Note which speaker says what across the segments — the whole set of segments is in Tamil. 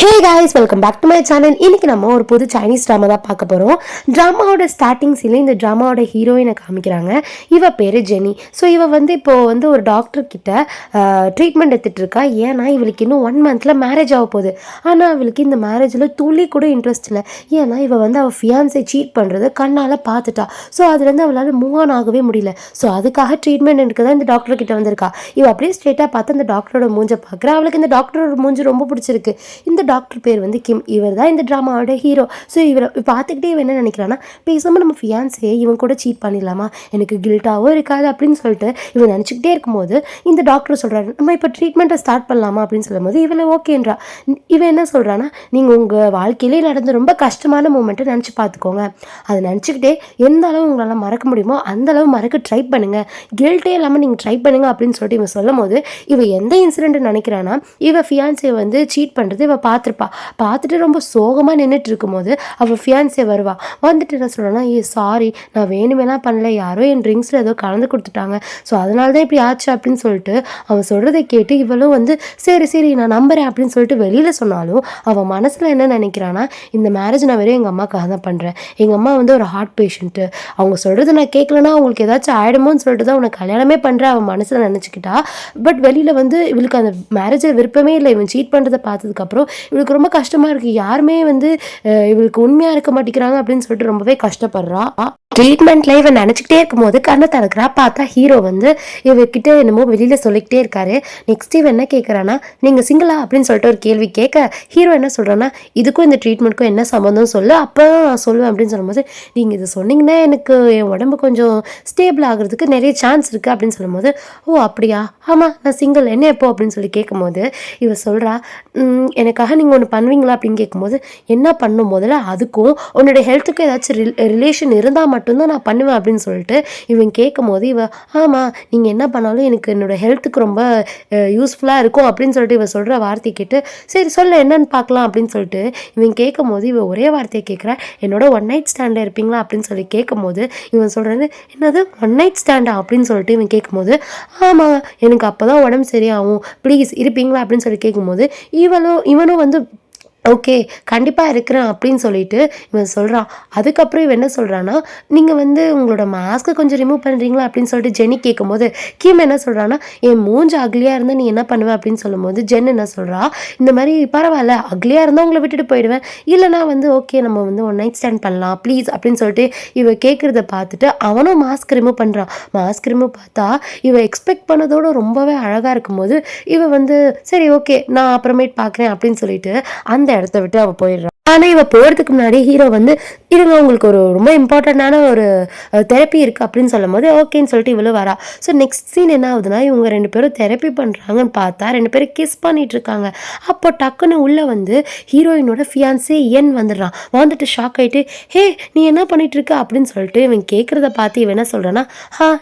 Speaker 1: Hey guys, welcome back to my channel. இன்னைக்கு நம்ம ஒரு புது சைனீஸ் ட்ராமா தான் பார்க்க போகிறோம். ட்ராமாவோட ஸ்டார்டிங் சீனில் இந்த ட்ராமாவோட ஹீரோயினை காமிக்கிறாங்க. இவ பேர் ஜெனி. ஸோ இவ இப்போது ஒரு டாக்டர் கிட்ட ட்ரீட்மெண்ட் எடுத்துகிட்டு இருக்கா. ஏன்னா இவளுக்கு இன்னும் 1 மந்தில் மேரேஜ் ஆக போகுது. ஆனால் அவளுக்கு இந்த மேரேஜில் துளி கூட இன்ட்ரெஸ்ட் இல்லை. ஏன்னா இவ அவள் ஃபியான்ஸை சீட் பண்ணுறது கண்ணால் பார்த்துட்டா. ஸோ அதுலேருந்து அவளால் மூவ் ஆன் ஆகவே முடியல. ஸோ அதுக்காக ட்ரீட்மெண்ட் எடுக்க தான் இந்த டாக்டர் கிட்ட வந்திருக்கா. இவ அப்படியே ஸ்ட்ரெயிட்டாக பார்த்து அந்த டாக்டரோட மூஞ்சை பார்க்குறா. அவளுக்கு இந்த டாக்டரோட மூஞ்சி ரொம்ப பிடிச்சிருக்கு. இந்த டாக்டர் பேர் கிம். இவர் தான் இந்த ட்ராமாவோட ஹீரோ. ஸோ இவரை பார்த்துக்கிட்டே இவன் என்ன நினைக்கிறான்னா, பேசாமல் நம்ம ஃபியான்ஸே இவன் கூட சீட் பண்ணிடலாமா, எனக்கு கில்ட்டாகவும் இருக்காது அப்படின்னு சொல்லிட்டு இவன் நினச்சிக்கிட்டே இருக்கும்போது இந்த டாக்டர் சொல்கிறாரு, நம்ம இப்போ ட்ரீட்மெண்ட்டை ஸ்டார்ட் பண்ணலாமா அப்படின்னு சொல்லும்போது இவளை ஓகேன்றா. இவன் என்ன சொல்கிறான்னா, நீங்கள் உங்கள் வாழ்க்கையிலே நடந்த ரொம்ப கஷ்டமான மூமெண்ட்டை நினச்சி பார்த்துக்கோங்க. அதை நினச்சிக்கிட்டே எந்த அளவு உங்களால் மறக்க முடியுமோ அந்த அளவு மறக்க ட்ரை பண்ணுங்கள், கில்ட்டே இல்லாமல் நீங்கள் ட்ரை பண்ணுங்கள் அப்படின்னு சொல்லிட்டு இவன் சொல்லும் போது இவன் எந்த இன்சிடென்ட் நினைக்கிறான்னா, இவன் ஃபியான்ஸை சீட் பண்ணுறது இவன் பார்த்துட்டு ரொம்ப சோகமாக நின்றுட்டு இருக்கும்போது அவள் ஃபியான்ஸே வருவா. வந்துட்டு என்ன சொல்கிறான்னா, சாரி, நான் வேணுமேலாம் பண்ணல, யாரோ என் ட்ரிங்க்ஸில் ஏதோ கலந்து கொடுத்துட்டாங்க, ஸோ அதனால தான் இப்படி ஆச்சு அப்படின்னு சொல்லிட்டு அவன் சொல்கிறத கேட்டு இவளும் சரி நான் நம்புகிறேன் அப்படின்னு சொல்லிட்டு வெளியில் சொன்னாலும் அவன் மனசில் என்ன நினைக்கிறான்னா, இந்த மேரேஜ் நான் வெறும் எங்கள் அம்மாக்காக தான் பண்ணுறேன். எங்கள் அம்மா ஒரு ஹார்ட் பேஷண்ட்டு, அவங்க சொல்கிறது நான் கேட்கலன்னா அவங்களுக்கு ஏதாச்சும் ஆகிடுமோன்னு சொல்லிட்டு தான் உனக்கு கல்யாணமே பண்ணுறேன் அவன் மனசில் நினச்சிக்கிட்டா. பட் வெளியில் இவளுக்கு அந்த மேரேஜில் விருப்பமே இல்லை. இவன் சீட் பண்ணுறதை பார்த்ததுக்கப்புறம் இவளுக்கு ரொம்ப கஷ்டமாக இருக்குது. யாருமே இவளுக்கு உண்மையாக இருக்க மாட்டேங்கிறாங்க அப்படின்னு சொல்லிட்டு ரொம்பவே கஷ்டப்படுறா. ட்ரீட்மெண்ட்ல இவன் நினச்சிக்கிட்டே இருக்கும்போது கண்ணை திறக்கிறா. பார்த்தா ஹீரோ இவகிட்ட என்னமோ வெளியில் சொல்லிக்கிட்டே இருக்காரு. நெக்ஸ்ட் இவன் என்ன கேட்குறான்னா, நீங்கள் சிங்கிளா அப்படின்னு சொல்லிட்டு ஒரு கேள்வி கேட்க ஹீரோ என்ன சொல்கிறான்னா, இதுக்கும் இந்த ட்ரீட்மெண்ட்க்கும் என்ன சம்மந்தம் சொல்லு, அப்போ நான் சொல்லுவேன் அப்படின்னு சொல்லும்போது, நீங்கள் இதை சொன்னீங்கன்னா எனக்கு என் உடம்பு கொஞ்சம் ஸ்டேபிள் ஆகிறதுக்கு நிறைய சான்ஸ் இருக்குது அப்படின்னு சொல்லும்போது, ஓ அப்படியா, ஆமாம் நான் சிங்கிள், என்ன எப்போ அப்படின்னு சொல்லி கேட்கும்போது இவ சொல்கிறா, எனக்காக நீங்கள் ஒன்று பண்ணுவீங்களா அப்படின்னு கேட்கும்போது, என்ன பண்ணும் முதல்ல அதுக்கும் உன்னோட ஹெல்த்துக்கும் ஏதாச்சும் ரிலேஷன் இருந்தால் மட்டும்தான் நான் பண்ணுவேன் அப்படின்னு சொல்லிட்டு இவன் கேட்கும் போது ஆமாம் நீங்கள் என்ன பண்ணாலும் எனக்கு என்னோடய ஹெல்த்துக்கு ரொம்ப யூஸ்ஃபுல்லாக இருக்கும் அப்படின்னு சொல்லிட்டு இவன் சொல்கிற வார்த்தையை கேட்டு, சரி சொல்ல என்னன்னு பார்க்கலாம் அப்படின்னு சொல்லிட்டு இவன் கேட்கும் போது இவன் ஒரே வார்த்தையை கேட்குறா, என்னோட 1 நைட் ஸ்டாண்டில் இருப்பீங்களா அப்படின்னு சொல்லி கேட்கும் போது இவன் சொல்கிறது, என்னது 1 நைட் ஸ்டாண்டா அப்படின்னு சொல்லிட்டு இவன் கேட்கும்போது, ஆமாம் எனக்கு அப்போ தான் உடம்பு சரியாகும், ப்ளீஸ் இருப்பீங்களா அப்படின்னு சொல்லி கேட்கும்போது இவனும் ஓகே கண்டிப்பாக இருக்கிறேன் அப்படின்னு சொல்லிட்டு இவன் சொல்கிறான். அதுக்கப்புறம் இவன் என்ன சொல்கிறான்னா, நீங்கள் உங்களோட மாஸ்க்கை கொஞ்சம் ரிமூவ் பண்ணுறீங்களா அப்படின்னு சொல்லிட்டு ஜெனி கேட்கும்போது கிம் என்ன சொல்கிறான்னா, என் மூஞ்சி அக்லியாக இருந்தால் நீ என்ன பண்ணுவேன் அப்படின்னு சொல்லும்போது ஜென் என்ன சொல்கிறா, இந்த மாதிரி பரவாயில்ல அக்லியாக இருந்தால் உங்களை விட்டுட்டு போயிடுவேன், இல்லைனா ஓகே நம்ம 1 நைட் ஸ்டாண்ட் பண்ணலாம் ப்ளீஸ் அப்படின்னு சொல்லிட்டு இவ கேட்குறத பார்த்துட்டு அவனும் மாஸ்க் ரிமூவ் பண்ணுறான். மாஸ்க் ரிமூவ் பார்த்தா இவ எக்ஸ்பெக்ட் பண்ணதோடு ரொம்பவே அழகாக இருக்கும்போது இவ சரி ஓகே நான் அப்புறமேட்டு பார்க்குறேன் அப்படின்னு சொல்லிட்டு அந்த இடத்த விட்டு அவ போயிடுறான். ஆனால் இவ போகிறதுக்கு முன்னாடி ஹீரோ இருங்க உங்களுக்கு ஒரு ரொம்ப இம்பார்ட்டண்ட்டான ஒரு தெரப்பி இருக்குது அப்படின்னு சொல்லும் போது ஓகேன்னு சொல்லிட்டு இவ்வளோ வரா. ஸோ நெக்ஸ்ட் சீன் என்ன ஆகுதுன்னா, இவங்க 2 பேரும் தெரப்பி பண்ணுறாங்கன்னு பார்த்தா 2 பேரும் கிஸ் பண்ணிட்டு இருக்காங்க. அப்போ டக்குன்னு உள்ளே ஹீரோயினோட ஃபியான்ஸே வந்துடுறான். வந்துட்டு ஷாக் ஆகிட்டு, ஹே நீ என்ன பண்ணிட்டு இருக்க அப்படின்னு சொல்லிட்டு இவன் கேட்குறத பார்த்து இவன் என்ன சொல்கிறான்னா,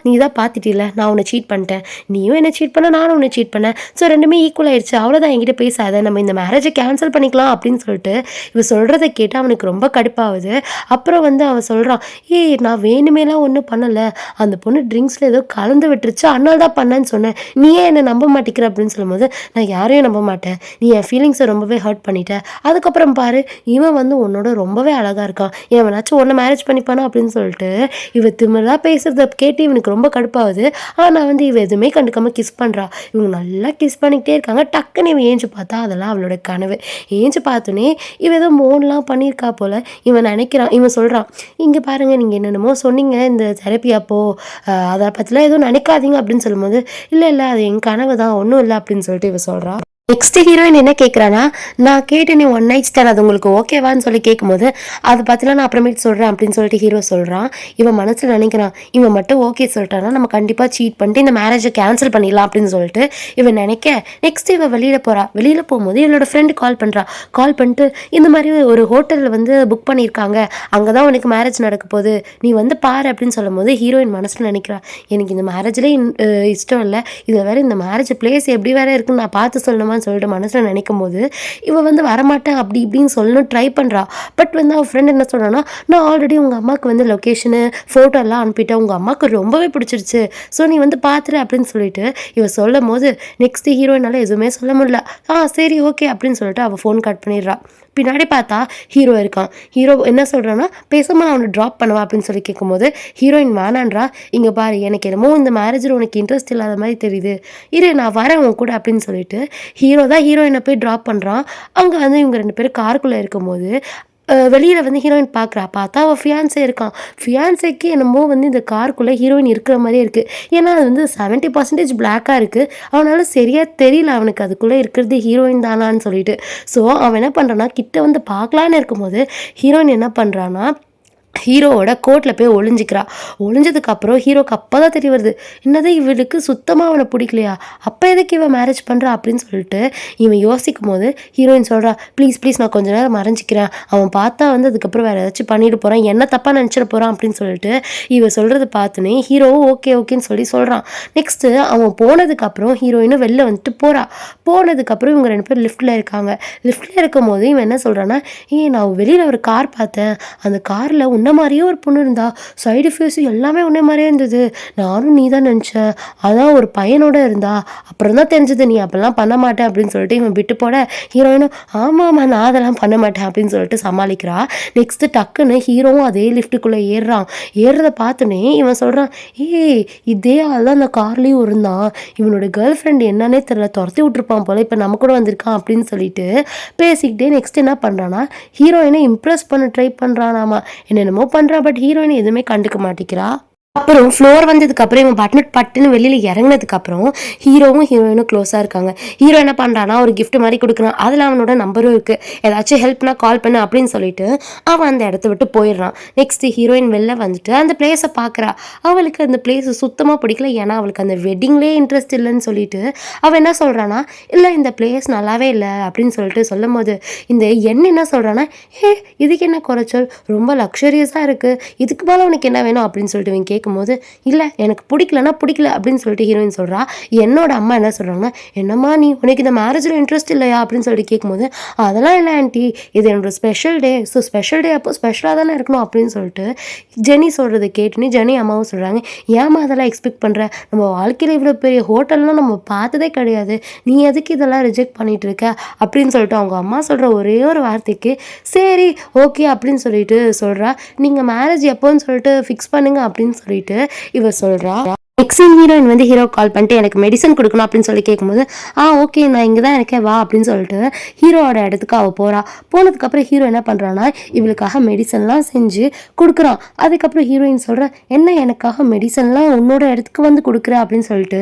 Speaker 1: நீ தான் பார்த்துட்டில்ல நான் உன்னை சீட் பண்ணிட்டேன், நீயும் என்ன சீட் பண்ண நானும் உன்னை சீட் பண்ணேன், ஸோ 2மே ஈக்குவல் ஆயிடுச்சு, அவ்வளோதான் என்கிட்ட பேசாத, நம்ம இந்த மேரேஜை கேன்சல் பண்ணிக்கலாம் அப்படின்னு சொல்லிட்டு இவன் சொல்கிறத கேட்டு அவனுக்கு ரொம்ப கடுப்பாகுது. அப்புறம் அவன் சொல்கிறான், நான் வேணுமேலாம் ஒன்றும் பண்ணலை, அந்த பொண்ணு ட்ரிங்க்ஸில் ஏதோ கலந்து விட்டுருச்சு அதனால தான் பண்ணேன்னு சொன்னேன், நீ ஏன் என்னை நம்ப மாட்டேங்கிற அப்படின்னு சொல்லும்போது, நான் யாரையும் நம்ப மாட்டேன், நீ என் ஃபீலிங்ஸை ரொம்பவே ஹர்ட் பண்ணிட்டேன், அதுக்கப்புறம் பாரு இவன் உன்னோட ரொம்பவே அழகாக இருக்கான், எவனாச்சும் ஒன்றை மேரேஜ் பண்ணிப்பானோ அப்படின்னு சொல்லிட்டு இவ திமிராக பேசுகிறத கேட்டு இவனுக்கு ரொம்ப கடுப்பாகுது. ஆனால் இவ எதுவுமே கண்டுக்காமல் கிஸ் பண்ணுறா. இவங்க நல்லா கிஸ் பண்ணிக்கிட்டே இருக்காங்க. டக்குன்னு இவன் ஏஞ்சி பார்த்தா அதெல்லாம் அவளோட கனவு. ஏஞ்சி பார்த்தோன்னே இவன் ஏதோ மோன்லாம் பண்ணியிருக்கா போல் இவன் நினைக்கிறான். இவன் சொல்கிறான், இங்கே பாருங்கள் நீங்கள் என்னென்னமோ சொன்னீங்க இந்த தெரப்பி அப்போது அதை பற்றிலாம் எதுவும் நினைக்காதீங்க அப்படின்னு சொல்லும்போது, இல்லை அது என் கனவு தான் ஒன்றும் இல்லை அப்படின்னு சொல்லிட்டு இவன் சொல்கிறான். நெக்ஸ்ட் ஹீரோயின் என்ன கேட்குறான்னா, நான் கேட்டு நீ 1 நைட் ஸ்டாண்ட் அது உங்களுக்கு ஓகேவான்னு சொல்லி கேட்கும்போது, அதை பற்றிலாம் நான் அப்புறமேட்டு சொல்கிறேன் அப்படின்னு சொல்லிட்டு ஹீரோ சொல்கிறான். இவன் மனசில் நினைக்கிறான், இவன் மட்டும் ஓகே சொல்லிட்டானா நம்ம கண்டிப்பாக சீட் பண்ணிட்டு இந்த மேரேஜை கேன்சல் பண்ணிடலாம் அப்படின்னு சொல்லிட்டு இவன் நினைக்க, நெக்ஸ்ட் இவன் வெளியில் போகிறா. வெளியில் போகும்போது இவளோட ஃப்ரெண்டு கால் பண்ணுறா. கால் பண்ணிட்டு, இந்த மாதிரி ஒரு ஹோட்டலில் புக் பண்ணியிருக்காங்க, அங்கே தான் உனக்கு மேரேஜ் நடக்க போகுது, நீ பாரு அப்படின்னு சொல்லும்போது ஹீரோயின் மனசில் நினைக்கிறான், எனக்கு இந்த மேரேஜில் இஷ்டம் இல்லை, இதில் வேறு இந்த மேரேஜ் பிளேஸ் எப்படி வேறு இருக்குன்னு நான் பார்த்து சொல்லணுமா பண்ணுவான்னு சொல்லிட்டு மனசில் நினைக்கும் போது இவ வந்து வரமாட்டேன் அப்படி இப்படின்னு சொல்லணும் ட்ரை பண்ணுறா. பட் வந்து அவள் ஃப்ரெண்ட் என்ன சொல்கிறான்னா, நான் ஆல்ரெடி உங்கள் அம்மாவுக்கு வந்து லொக்கேஷனு ஃபோட்டோ எல்லாம் அனுப்பிட்டேன், உங்கள் அம்மாவுக்கு ரொம்பவே பிடிச்சிருச்சு, ஸோ நீ வந்து பார்த்துரு அப்படின்னு சொல்லிட்டு இவ சொல்லும் போது நெக்ஸ்ட் ஹீரோயினால எதுவுமே சொல்ல முடியல. சரி ஓகே அப்படின்னு சொல்லிட்டு அவள் ஃபோன் கட் பண்ணிடுறா. பின்னாடி பார்த்தா ஹீரோ இருக்கான். ஹீரோ என்ன சொல்கிறான்னா, பேசாமல் நான் அவனை ட்ராப் பண்ணுவா அப்படின்னு சொல்லி கேட்கும்போது ஹீரோயின் வேணான்றா. இங்கே பாரு, எனக்கு என்னமோ இந்த மேரேஜில் உனக்கு இன்ட்ரெஸ்ட் இல்லாத மாதிரி தெரியுது, இரு நான் வரேன் உன் கூட அப்படின்னு சொல்லிட்டு ஹீரோ தான் ஹீரோயினை போய் ட்ராப் பண்ணுறான். அங்கே வந்து இவங்க 2 பேரும் காருக்குள்ளே இருக்கும்போது வெளியில் வந்து ஹீரோயின் பார்த்தா அவள் ஃபியான்ஸே இருக்கான். ஃபியான்ஸேக்கு என்னமோ வந்து இந்த காருக்குள்ளே ஹீரோயின் இருக்கிற மாதிரியே இருக்குது. ஏன்னா அது வந்து 70% பிளாக்காக இருக்குது. அவனால் சரியாக தெரியல அவனுக்கு அதுக்குள்ளே இருக்கிறது ஹீரோயின் தானான்னு சொல்லிட்டு. ஸோ அவன் என்ன பண்ணுறான்னா, கிட்ட வந்து பார்க்கலான்னு இருக்கும்போது ஹீரோயின் என்ன பண்ணுறான்னா, ஹீரோவோட கோட்டில் போய் ஒளிஞ்சிக்கிறா. ஒளிஞ்சதுக்கப்புறம் ஹீரோக்கு அப்போ தான் தெரிய வருது, என்னது இவளுக்கு சுத்தமாக அவனை பிடிக்கலையா, அப்போ எதுக்கு இவன் மேரேஜ் பண்ணுறா அப்படின்னு சொல்லிட்டு இவன் யோசிக்கும் போது ஹீரோயின் சொல்கிறா, ப்ளீஸ் ப்ளீஸ் நான் கொஞ்ச நேரம் மறைஞ்சிக்கிறேன், அவன் பார்த்தா வந்து அதுக்கப்புறம் வேறு ஏதாச்சும் பண்ணிட்டு போகிறான், என்ன தப்பாக நினச்சிட போகிறான் அப்படின்னு சொல்லிட்டு இவன் சொல்கிறத பார்த்துனே ஹீரோவும் ஓகே ஓகேன்னு சொல்கிறான். நெக்ஸ்ட்டு அவன் போனதுக்கப்புறம் ஹீரோயினும் வெளில வந்துட்டு போனதுக்கப்புறம் இவங்க 2 பேர் லிஃப்ட்டில் இருக்காங்க. லிஃப்ட்டில் இருக்கும் போது இவன் என்ன சொல்கிறான்னா, நான் வெளியில் ஒரு கார் பார்த்தேன், அந்த காரில் உன்ன மாதிரியே ஒரு பொண்ணு இருந்தா, சைடு ஃபேஸு எல்லாமே உன்ன மாதிரியே இருந்தது, நானும் நீ தான் நினச்சேன், அதான் ஒரு பையனோட இருந்தா, அப்புறம் தான் தெரிஞ்சது நீ அப்பெல்லாம் பண்ண மாட்டேன் அப்படின்னு சொல்லிட்டு இவன் விட்டு போட ஹீரோயினும் ஆமாம் நான் அதெல்லாம் பண்ண மாட்டேன் அப்படின்னு சொல்லிட்டு சமாளிக்கிறா. நெக்ஸ்ட்டு டக்குன்னு ஹீரோவும் அதே லிஃப்ட்டுக்குள்ளே ஏறுறத பார்த்துனே இவன் சொல்கிறான், இதே ஆள் தான் அந்த கார்லேயும் இருந்தான், இவனோட கேர்ள் ஃப்ரெண்ட் என்னன்னே தெரியல, துரத்தி விட்டுருப்பான் போல, இப்போ நம்ம கூட வந்திருக்கான் அப்படின்னு சொல்லிட்டு பேசிக்கிட்டே நெக்ஸ்ட் என்ன பண்ணுறான்னா, ஹீரோயினை இம்ப்ரெஸ் பண்ண ட்ரை பண்ணுறானாமா, என்னென்னமோ பண்ணுறா. பட் ஹீரோயின் எதுவுமே கண்டுக்க மாட்டேங்கிறா. அப்புறம் ஃப்ளோர் வந்ததுக்கப்புறம் இவன் பட்டுன்னு வெளியில் இறங்கினதுக்கப்புறம் ஹீரோவும் ஹீரோயினும் க்ளோஸாக இருக்காங்க. ஹீரோ என்ன பண்ணுறான்னா, ஒரு கிஃப்ட் மாதிரி கொடுக்குறான், அதில் அவனோட நம்பரும் இருக்குது, ஏதாச்சும் ஹெல்ப்னா கால் பண்ணு அப்படின்னு சொல்லிட்டு அவன் அந்த இடத்த விட்டு போயிடுறான். நெக்ஸ்ட்டு ஹீரோயின் வெளில வந்துட்டு அந்த பிளேஸை பார்க்குறா. அவளுக்கு அந்த பிளேஸ் சுத்தமாக பிடிக்கல, ஏன்னா அவளுக்கு அந்த வெட்டிங்லேயே இன்ட்ரெஸ்ட் இல்லைன்னு சொல்லிட்டு அவன் என்ன சொல்கிறான்னா, இல்லை இந்த பிளேஸ் நல்லாவே இல்லை அப்படின்னு சொல்லிட்டு சொல்லும் போது இந்த என்ன சொல்கிறான்னா, இதுக்கு என்ன குறைச்சல், ரொம்ப லக்ஸரியஸாக இருக்குது, இதுக்கு மேலே உனக்கு என்ன வேணும் அப்படின்னு சொல்லிட்டு இவன் போது இல்லை எனக்கு பிடிக்கல அப்படின்னு சொல்லிட்டு ஹீரோயின் சொல்கிறா. என்னோட அம்மா என்ன சொல்கிறாங்கன்னா, என்னம்மா நீ உனக்கு இந்த மேரேஜில் இன்ட்ரெஸ்ட் இல்லையா அப்படின்னு சொல்லிட்டு கேட்கும்போது, அதெல்லாம் இல்லை ஆண்டி, இது என்னோட special day, so special day அப்போ ஸ்பெஷலாக தானே இருக்கணும் அப்படின்னு சொல்லிட்டு ஜெனி சொல்கிறத கேட்டுன்னு ஜெனி அம்மாவும் சொல்கிறாங்க, ஏமா அதெல்லாம் எக்ஸ்பெக்ட் பண்ணுற, நம்ம வாழ்க்கையில் இவ்வளோ பெரிய ஹோட்டல்லாம் நம்ம பார்த்ததே கிடையாது, நீ எதுக்கு இதெல்லாம் ரிஜெக்ட் பண்ணிட்டு இருக்க அப்படின்னு சொல்லிட்டு அவங்க அம்மா சொல்கிற ஒரே ஒரு வார்த்தைக்கு சரி ஓகே அப்படின்னு சொல்லிட்டு சொல்கிறா. நீங்கள் மேரேஜ் எப்போன்னு சொல்லிட்டு ஃபிக்ஸ் பண்ணுங்க அப்படின்னு சொல்லிட்டு இவ சொல்றா. நெக்ஸ்ட் ஹீரோயின் வந்து ஹீரோ கால் பண்ணிட்டு எனக்கு மெடிசன் கொடுக்கணும் அப்படின்னு சொல்லி கேட்கும்போது ஓகே நான் இங்கே தான் இருக்கேன் வா அப்படின்னு சொல்லிட்டு ஹீரோவோட இடத்துக்கு அவள் போனதுக்கப்புறம் ஹீரோ என்ன பண்ணுறான்னா, இவளுக்காக மெடிசன்லாம் செஞ்சு கொடுக்குறான். அதுக்கப்புறம் ஹீரோயின் சொல்கிற, என்ன எனக்காக மெடிசன்லாம் உன்னோட இடத்துக்கு வந்து கொடுக்குற அப்படின்னு சொல்லிட்டு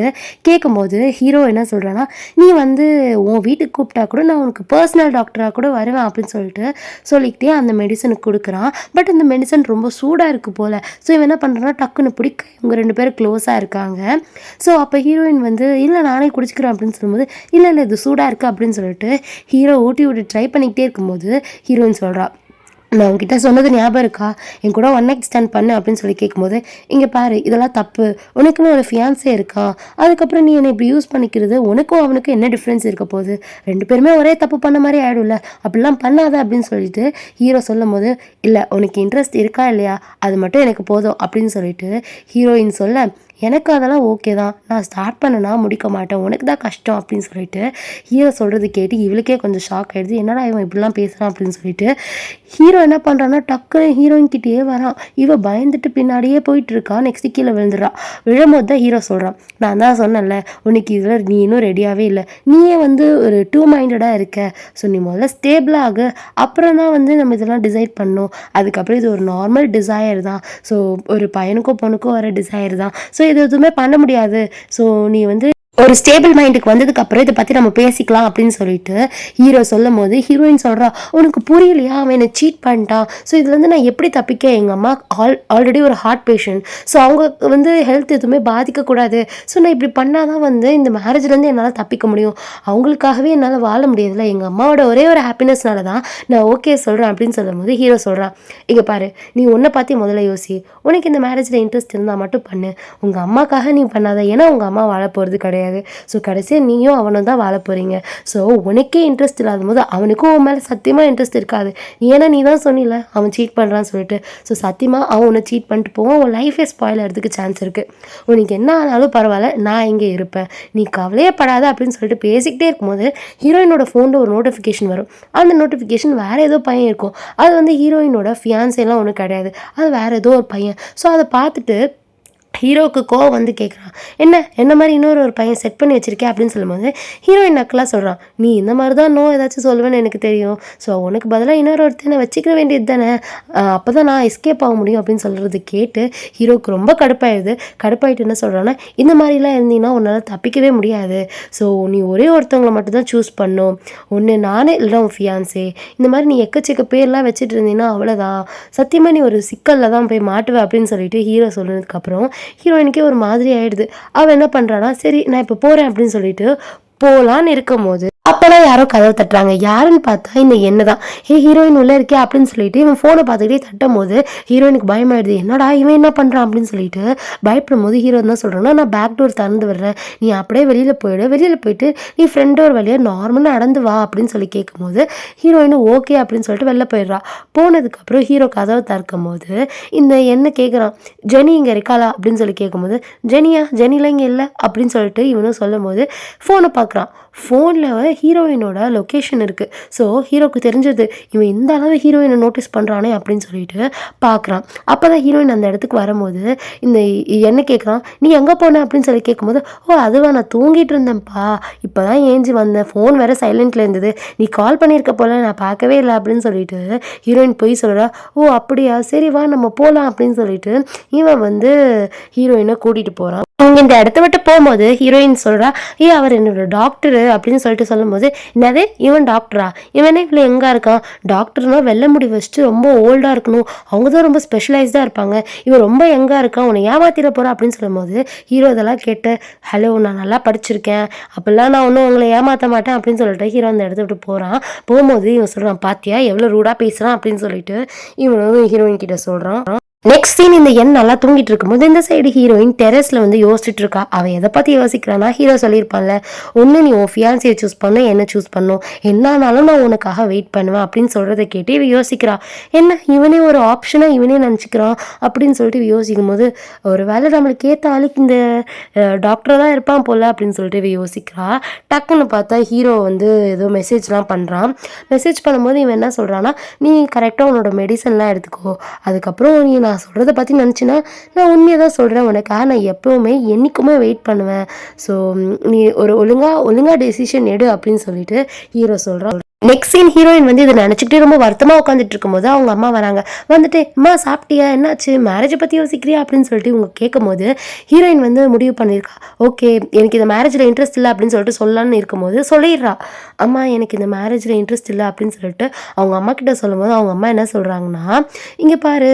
Speaker 1: கேட்கும்போது ஹீரோ என்ன சொல்கிறான்னா, நீ வந்து உன் வீட்டுக்கு கூப்பிட்டா கூட நான் உனக்கு பர்சனல் டாக்டராக கூட வருவேன் அப்படின்னு சொல்லிக்கிட்டே அந்த மெடிசனுக்கு கொடுக்குறான். பட் அந்த மெடிசன் ரொம்ப சூடாக இருக்குது போல். ஸோ இவன் என்ன பண்ணுறான்னா, டக்குன்னு பிடிக்க இவங்க 2 பேரும் க்ளோஸாக இருக்காங்க. ஸோ அப்போ ஹீரோயின் வந்து இல்லை நானே குடிச்சிக்கிறேன் அப்படின்னு சொல்லும்போது இல்லை இது சூடாக இருக்குது அப்படின்னு சொல்லிட்டு ஹீரோ ஊட்டி விட்டு ட்ரை பண்ணிக்கிட்டே இருக்கும்போது ஹீரோயின் சொல்கிறா, நான் உங்ககிட்ட சொன்னது ஞாபகம் இருக்கா, என் கூட 1 நைட் ஸ்டாண்ட் பண்ணு அப்படின்னு சொல்லி கேட்கும்போது, இங்கே பாரு இதெல்லாம் தப்பு, உனக்குன்னு ஒரு ஃபியான்ஸே இருக்கான், அதுக்கப்புறம் நீ என்னை இப்படி யூஸ் பண்ணிக்கிறது உனக்கும் அவனுக்கும் என்ன டிஃப்ரென்ஸ் இருக்க போகுது, 2 பேருமே ஒரே தப்பு பண்ண மாதிரி ஆகிடும்ல, அப்படிலாம் பண்ணாத அப்படின்னு சொல்லிட்டு ஹீரோ சொல்லும் போது, இல்லை உனக்கு இன்ட்ரெஸ்ட் இருக்கா இல்லையா அது மட்டும் எனக்கு போதும் அப்படின்னு சொல்லிட்டு ஹீரோயின் சொல்ல, எனக்கு அதெல்லாம் ஓகே தான், நான் ஸ்டார்ட் பண்ணனா முடிக்க மாட்டேன், உனக்கு தான் கஷ்டம் அப்படின்னு சொல்லிட்டு ஹீரோ சொல்கிறது கேட்டு இவளுக்கே கொஞ்சம் ஷாக் ஆகிடுது, என்னடா இவன் இப்படிலாம் பேசுகிறான் அப்படின்னு சொல்லிட்டு ஹீரோ என்ன பண்ணுறான்னா டக்குன்னு ஹீரோயின் கிட்டேயே வரான். இவ பயந்துட்டு பின்னாடியே போயிட்டு இருக்கா. நெக்ஸ்ட் கீழே விழுந்துடுறா. விழும்போது தான் ஹீரோ சொல்கிறான், நான் தான் சொன்னேன்ல உனக்கு இதில் நீ இன்னும் ரெடியாகவே இல்லை, நீயே வந்து ஒரு 2 மைண்டடாக இருக்க, ஸோ நீ முதல்ல ஸ்டேபிளாக ஆகு, அப்புறம் தான் வந்து நம்ம இதெல்லாம் டிசைட் பண்ணணும், அதுக்கப்புறம் இது ஒரு நார்மல் டிசையர் தான், ஸோ ஒரு பையனுக்கோ பொண்ணுக்கோ வர டிசையர் தான், ஸோ இது எதுவுமே பண்ண முடியாது, ஸோ நீ வந்து ஒரு ஸ்டேபிள் மைண்டுக்கு வந்ததுக்கப்புறம் இதை பற்றி நம்ம பேசிக்கலாம் அப்படின்னு சொல்லிட்டு ஹீரோ சொல்லும் போது ஹீரோயின் சொல்கிறா, உனக்கு புரியலையா, அவன் என்னை சீட் பண்ணிட்டான், ஸோ இதுலேருந்து நான் எப்படி தப்பிக்க, எங்கள் அம்மா ஆல்ரெடி ஒரு ஹார்ட் பேஷண்ட், ஸோ அவங்க வந்து ஹெல்த் எதுவுமே பாதிக்கக்கூடாது, ஸோ நான் இப்படி பண்ணால் தான் வந்து இந்த மேரேஜ்லேருந்து என்னால் தப்பிக்க முடியும், அவங்களுக்காகவே என்னால் வாழ முடியாதுல்ல, எங்கள் அம்மாவோட ஒரே ஒரு ஹாப்பினஸ்னால தான் நான் ஓகே சொல்கிறேன் அப்படின்னு சொல்லும் போது ஹீரோ சொல்கிறான், இங்கே பாரு நீ உன்னை பார்த்து முதல்ல யோசி, உனக்கு இந்த மேரேஜில் இன்ட்ரெஸ்ட் இருந்தால் மட்டும் பண்ணு, உங்கள் அம்மாக்காக நீ பண்ணாத, ஏன்னா உங்கள் அம்மா வாழ போகிறது கிடையாது, கிடையாது. ஸோ கடைசியாக நீயும் அவனும் தான் வாழ போகிறீங்க. ஸோ உனக்கே இன்ட்ரெஸ்ட் இல்லாத போது அவனுக்கும் உன் மேலே சத்தியமாக இன்ட்ரெஸ்ட் இருக்காது. ஏன்னா நீ தான் சொன்னில அவன் சீட் பண்ணுறான்னு சொல்லிட்டு. ஸோ சத்தியமாக அவன் உன்னை சீட் பண்ணிட்டு போவான். உன் லைஃபே ஸ்பாயில் ஆகிறதுக்கு சான்ஸ் இருக்குது. உனக்கு என்ன ஆனாலும் பரவாயில்ல, நான் இங்கே இருப்பேன், நீ கவலையப்படாத அப்படின்னு சொல்லிட்டு பேசிக்கிட்டே இருக்கும்போது ஹீரோயினோட ஃபோனில் ஒரு நோட்டிஃபிகேஷன் வரும். அந்த நோட்டிஃபிகேஷன் வேறு ஏதோ பையன் இருக்கும். அது வந்து ஹீரோயினோட ஃபியான்ஸேலாம் ஒன்றும் கிடையாது, அது வேறு ஏதோ ஒரு பையன். ஸோ அதை பார்த்துட்டு ஹீரோவுக்கு கோவம் வந்து கேட்குறான், என்ன மாதிரி இன்னொரு பையன் செட் பண்ணி வச்சிருக்கேன் அப்படின்னு சொல்லும்போது ஹீரோயின் நக்கலாக சொல்கிறான், நீ இந்த மாதிரி தான் ஏதாச்சும் சொல்லுவேன்னு எனக்கு தெரியும். ஸோ உனக்கு பதிலாக இன்னொரு ஒருத்தனை வச்சுக்க வேண்டியது தானே, அப்போ தான் நான் எஸ்கேப் ஆக முடியும் அப்படின்னு சொல்கிறது கேட்டு ஹீரோவுக்கு ரொம்ப கடுப்பாயிட்டு என்ன சொல்கிறான்னா, இந்த மாதிரிலாம் இருந்தீங்கன்னா உன்னால் தப்பிக்கவே முடியாது. ஸோ நீ ஒரே ஒருத்தவங்களை மட்டும்தான் சூஸ் பண்ணும், ஒன்று நானே இல்லைனா உன் ஃபியான்ஸே. இந்த மாதிரி நீ எக்கச்சக்க பேர்லாம் வச்சுட்டு இருந்தீங்கன்னா அவ்வளோதான், சத்தியமாக நீ ஒரு சிக்கலில் தான் போய் மாட்டுவேன் அப்படின்னு சொல்லிட்டு ஹீரோ சொன்னதுக்கப்புறம் ஹீரோயினுக்கே ஒரு மாதிரி ஆயிடுது. அவள் என்ன பண்ணுறான்னா, சரி நான் இப்போ போகிறேன் அப்படின்னு சொல்லிட்டு போகலான்னு இருக்கும் போது அப்போலாம் யாரோ கதவை தட்டுறாங்க. யாருன்னு பார்த்தா இந்த எண்ணெய் தான். ஹீரோயின் உள்ளே இருக்கே அப்படின்னு சொல்லிட்டு இவன் ஃபோனை பார்த்துக்கிட்டே தட்டும் போது ஹீரோயினுக்கு பயமாயிடுது. என்னடா இவன் என்ன பண்ணுறான் அப்படின்னு சொல்லிட்டு பயப்படும் போது ஹீரோயின் தான் சொல்கிறாங்கன்னா, நான் பேக் டோர் திறந்து விடுறேன், நீ அப்படியே வெளியில் போயிட்டு நீ ஃப்ரெண்ட் டோர் வழியாக நார்மலாக நடந்து வா அப்படின்னு சொல்லி கேட்கும்போது ஹீரோயின் ஓகே அப்படின்னு சொல்லிட்டு வெளில போயிடுறா. போனதுக்கப்புறம் ஹீரோ கதவை திறக்கும் போது இந்த எண்ணெய் கேட்குறான், ஜெனி இங்கே இருக்காளா அப்படின்னு சொல்லி கேட்கும்போது ஜெனிலாம் இங்கே இல்லை அப்படின்னு சொல்லிட்டு இவனும் சொல்லும் போது ஃபோனை பார்க்குறான். ஃபோனில் ஹீரோயினோட லொக்கேஷன் இருக்குது. ஸோ ஹீரோக்கு தெரிஞ்சது இவன் இந்த அளவு ஹீரோயினை நோட்டீஸ் பண்ணுறானே அப்படின்னு சொல்லிட்டு பார்க்குறான். அப்போ தான் ஹீரோயின் அந்த இடத்துக்கு வரும்போது இந்த என்ன கேட்குறான், நீ எங்கே போன அப்படின்னு சொல்லி கேட்கும்போது, அதுவா நான் தூங்கிட்டு இருந்தேன்ப்பா, இப்போ தான் ஏஞ்சி வந்தேன், ஃபோன் வேறு சைலண்ட்டில் இருந்தது, நீ கால் பண்ணியிருக்க போல நான் பார்க்கவே இல்லை அப்படின்னு சொல்லிட்டு ஹீரோயின் போய் சொல்கிறா. அப்படியா, சரி வா நம்ம போகலாம் அப்படின்னு சொல்லிட்டு இவன் வந்து ஹீரோயினை கூட்டிகிட்டு போகிறான். அவங்க இந்த இடத்த விட்டு போகும்போது ஹீரோயின் சொல்கிறா, அவர் என்னோட டாக்டரு அப்படின்னு சொல்லிட்டு சொல்லும்போது, என்னது இவன் டாக்டரா, இவனே இவ்வளோ எங்கே இருக்கான், டாக்டர்னா வெள்ளை முடி வச்சுட்டு ரொம்ப ஓல்டாக இருக்கணும், அவங்க தான் ரொம்ப ஸ்பெஷலைஸ்டாக இருப்பாங்க, இவன் ரொம்ப எங்கே இருக்கான், உன்னை ஏமாத்திர போகிறா அப்படின்னு சொல்லும்போது ஹீரோ இதெல்லாம் கேட்டு, ஹலோ நான் நல்லா படிச்சிருக்கேன், அப்படிலாம் நான் ஒன்றும் உங்களை ஏமாற்ற மாட்டேன் அப்படின்னு சொல்லிட்டு ஹீரோ அந்த இடத்த விட்டு போகிறான். போகும்போது இவன் சொல்கிறான், பாத்தியா எவ்வளோ ரூடாக பேசுகிறான் அப்படின்னு சொல்லிட்டு இவனும் ஹீரோயின் கிட்ட சொல்கிறான். நெக்ஸ்ட் சீன் இந்த எண் நல்லா தூங்கிட்டு இருக்கும்போது இந்த சைடு ஹீரோயின் டெரஸ்ல வந்து யோசிச்சுட்டு இருக்கா. அவள் எதை பற்றி யோசிக்கிறான்னா, ஹீரோ சொல்லியிருப்பான்ல, ஒன்று நீ உன் ஃபியான்சியை சூஸ் பண்ணும், என்ன சூஸ் பண்ணும், என்னானாலும் நான் உனக்காக வெயிட் பண்ணுவேன் அப்படின்னு சொல்கிறத கேட்டு இவ யோசிக்கிறா. என்ன இவனே ஒரு ஆப்ஷனாக இவனே நினச்சிக்கிறான் அப்படின்னு சொல்லிட்டு இவ யோசிக்கும் போது, ஒரு வேளை நம்மளுக்கு ஏற்ற ஆளுக்கு இந்த டாக்டராக தான் இருப்பான் போல அப்படின்னு சொல்லிட்டு இவ யோசிக்கிறா. டக்குன்னு பார்த்தா ஹீரோ வந்து ஏதோ மெசேஜ்லாம் பண்ணுறான். மெசேஜ் பண்ணும்போது இவன் என்ன சொல்கிறான்னா, நீ கரெக்டாக உன்னோட மெடிசன்லாம் எடுத்துக்கோ, அதுக்கப்புறம் நீ நான் சொல்கிறத பற்றி நினச்சின்னா நான் உண்மையாக தான் சொல்கிறேன், உனக்காக நான் எப்போவுமே என்றைக்குமே வெயிட் பண்ணுவேன், ஸோ நீ ஒரு ஒழுங்காக டெசிஷன் எடு அப்படின்னு சொல்லிட்டு ஹீரோ சொல்கிறான். நெக்ஸ்ட் சீன் ஹீரோயின் வந்து இதை நினச்சிக்கிட்டே ரொம்ப வருத்தமாக உட்காந்துட்டு இருக்கும்போது அவங்க அம்மா வராங்க. வந்துட்டு, அம்மா சாப்பிட்டியா, என்னாச்சு, மேரேஜை பற்றி யோசிக்கிறியா அப்படின்னு சொல்லிட்டு இவங்க கேட்கும்போது ஹீரோயின் வந்து முடிவு பண்ணியிருக்கா, ஓகே எனக்கு இந்த மேரேஜில் இன்ட்ரெஸ்ட் இல்லை அப்படின்னு சொல்லிட்டு சொல்லலான்னு இருக்கும்போது சொல்லிடுறா, அம்மா எனக்கு இந்த மேரேஜில் இன்ட்ரெஸ்ட் இல்லை அப்படின்னு சொல்லிட்டு அவங்க அம்மா கிட்ட சொல்லும்போது அவங்க அம்மா என்ன சொல்கிறாங்கன்னா, இங்கே பாரு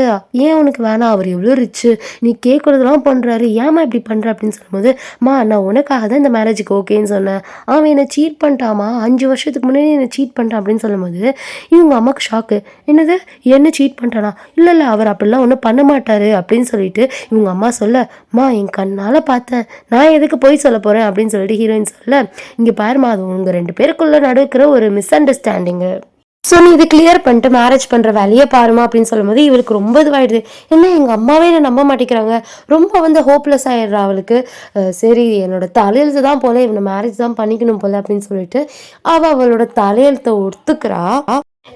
Speaker 1: ஏன் உனக்கு வேணாம், அவர் எவ்வளோ ரிச்சு, நீ கேட்குறதுலாம் பண்ணுறாரு, ஏமா இப்படி பண்ணுற அப்படின்னு சொல்லும்போது, அம்மா நான் உனக்காக தான் இந்த மேரேஜுக்கு ஓகேன்னு சொன்னேன், அவன் என்னை சீட் பண்ணிட்டாமா, 5 வருஷத்துக்கு முன்னாடி என்னை சீட் பண்ணுறான் அப்படின்னு சொல்லும்போது இவங்க அம்மாவுக்கு ஷாக்கு. என்னது என்ன சீட் பண்ணிட்டானா, இல்லை அவர் அப்படிலாம் ஒன்றும் பண்ண மாட்டாரு அப்படின்னு சொல்லிட்டு இவங்க அம்மா சொல்ல, அம்மா என் கண்ணால் பார்த்தேன், நான் எதுக்கு போய் சொல்ல போகிறேன் அப்படின்னு சொல்லிட்டு ஹீரோயின் சொல்ல, இங்கே பாருமா அது உங்கள் 2 பேருக்குள்ளே நடக்கிற ஒரு மிஸ் அண்டர்ஸ்டாண்டிங்கு, ஸோ நீ இது கிளியர் பண்ணிட்டு மேரேஜ் பண்ணுற வேலையை பாருமா அப்படின்னு சொல்லும்போது இவளுக்கு ரொம்ப இதுவாயிடுது. என்ன எங்கள் அம்மாவே என்னை நம்ப மாட்டேங்கிறாங்க, ரொம்ப வந்து ஹோப்லெஸ் ஆகிடுறா அவளுக்கு. சரி என்னோட தலையெழுத்து தான் போல, இவனை மேரேஜ் தான் பண்ணிக்கணும் போல அப்படின்னு சொல்லிட்டு அவளோட தலையெழுத்தை ஒத்துக்கிறா.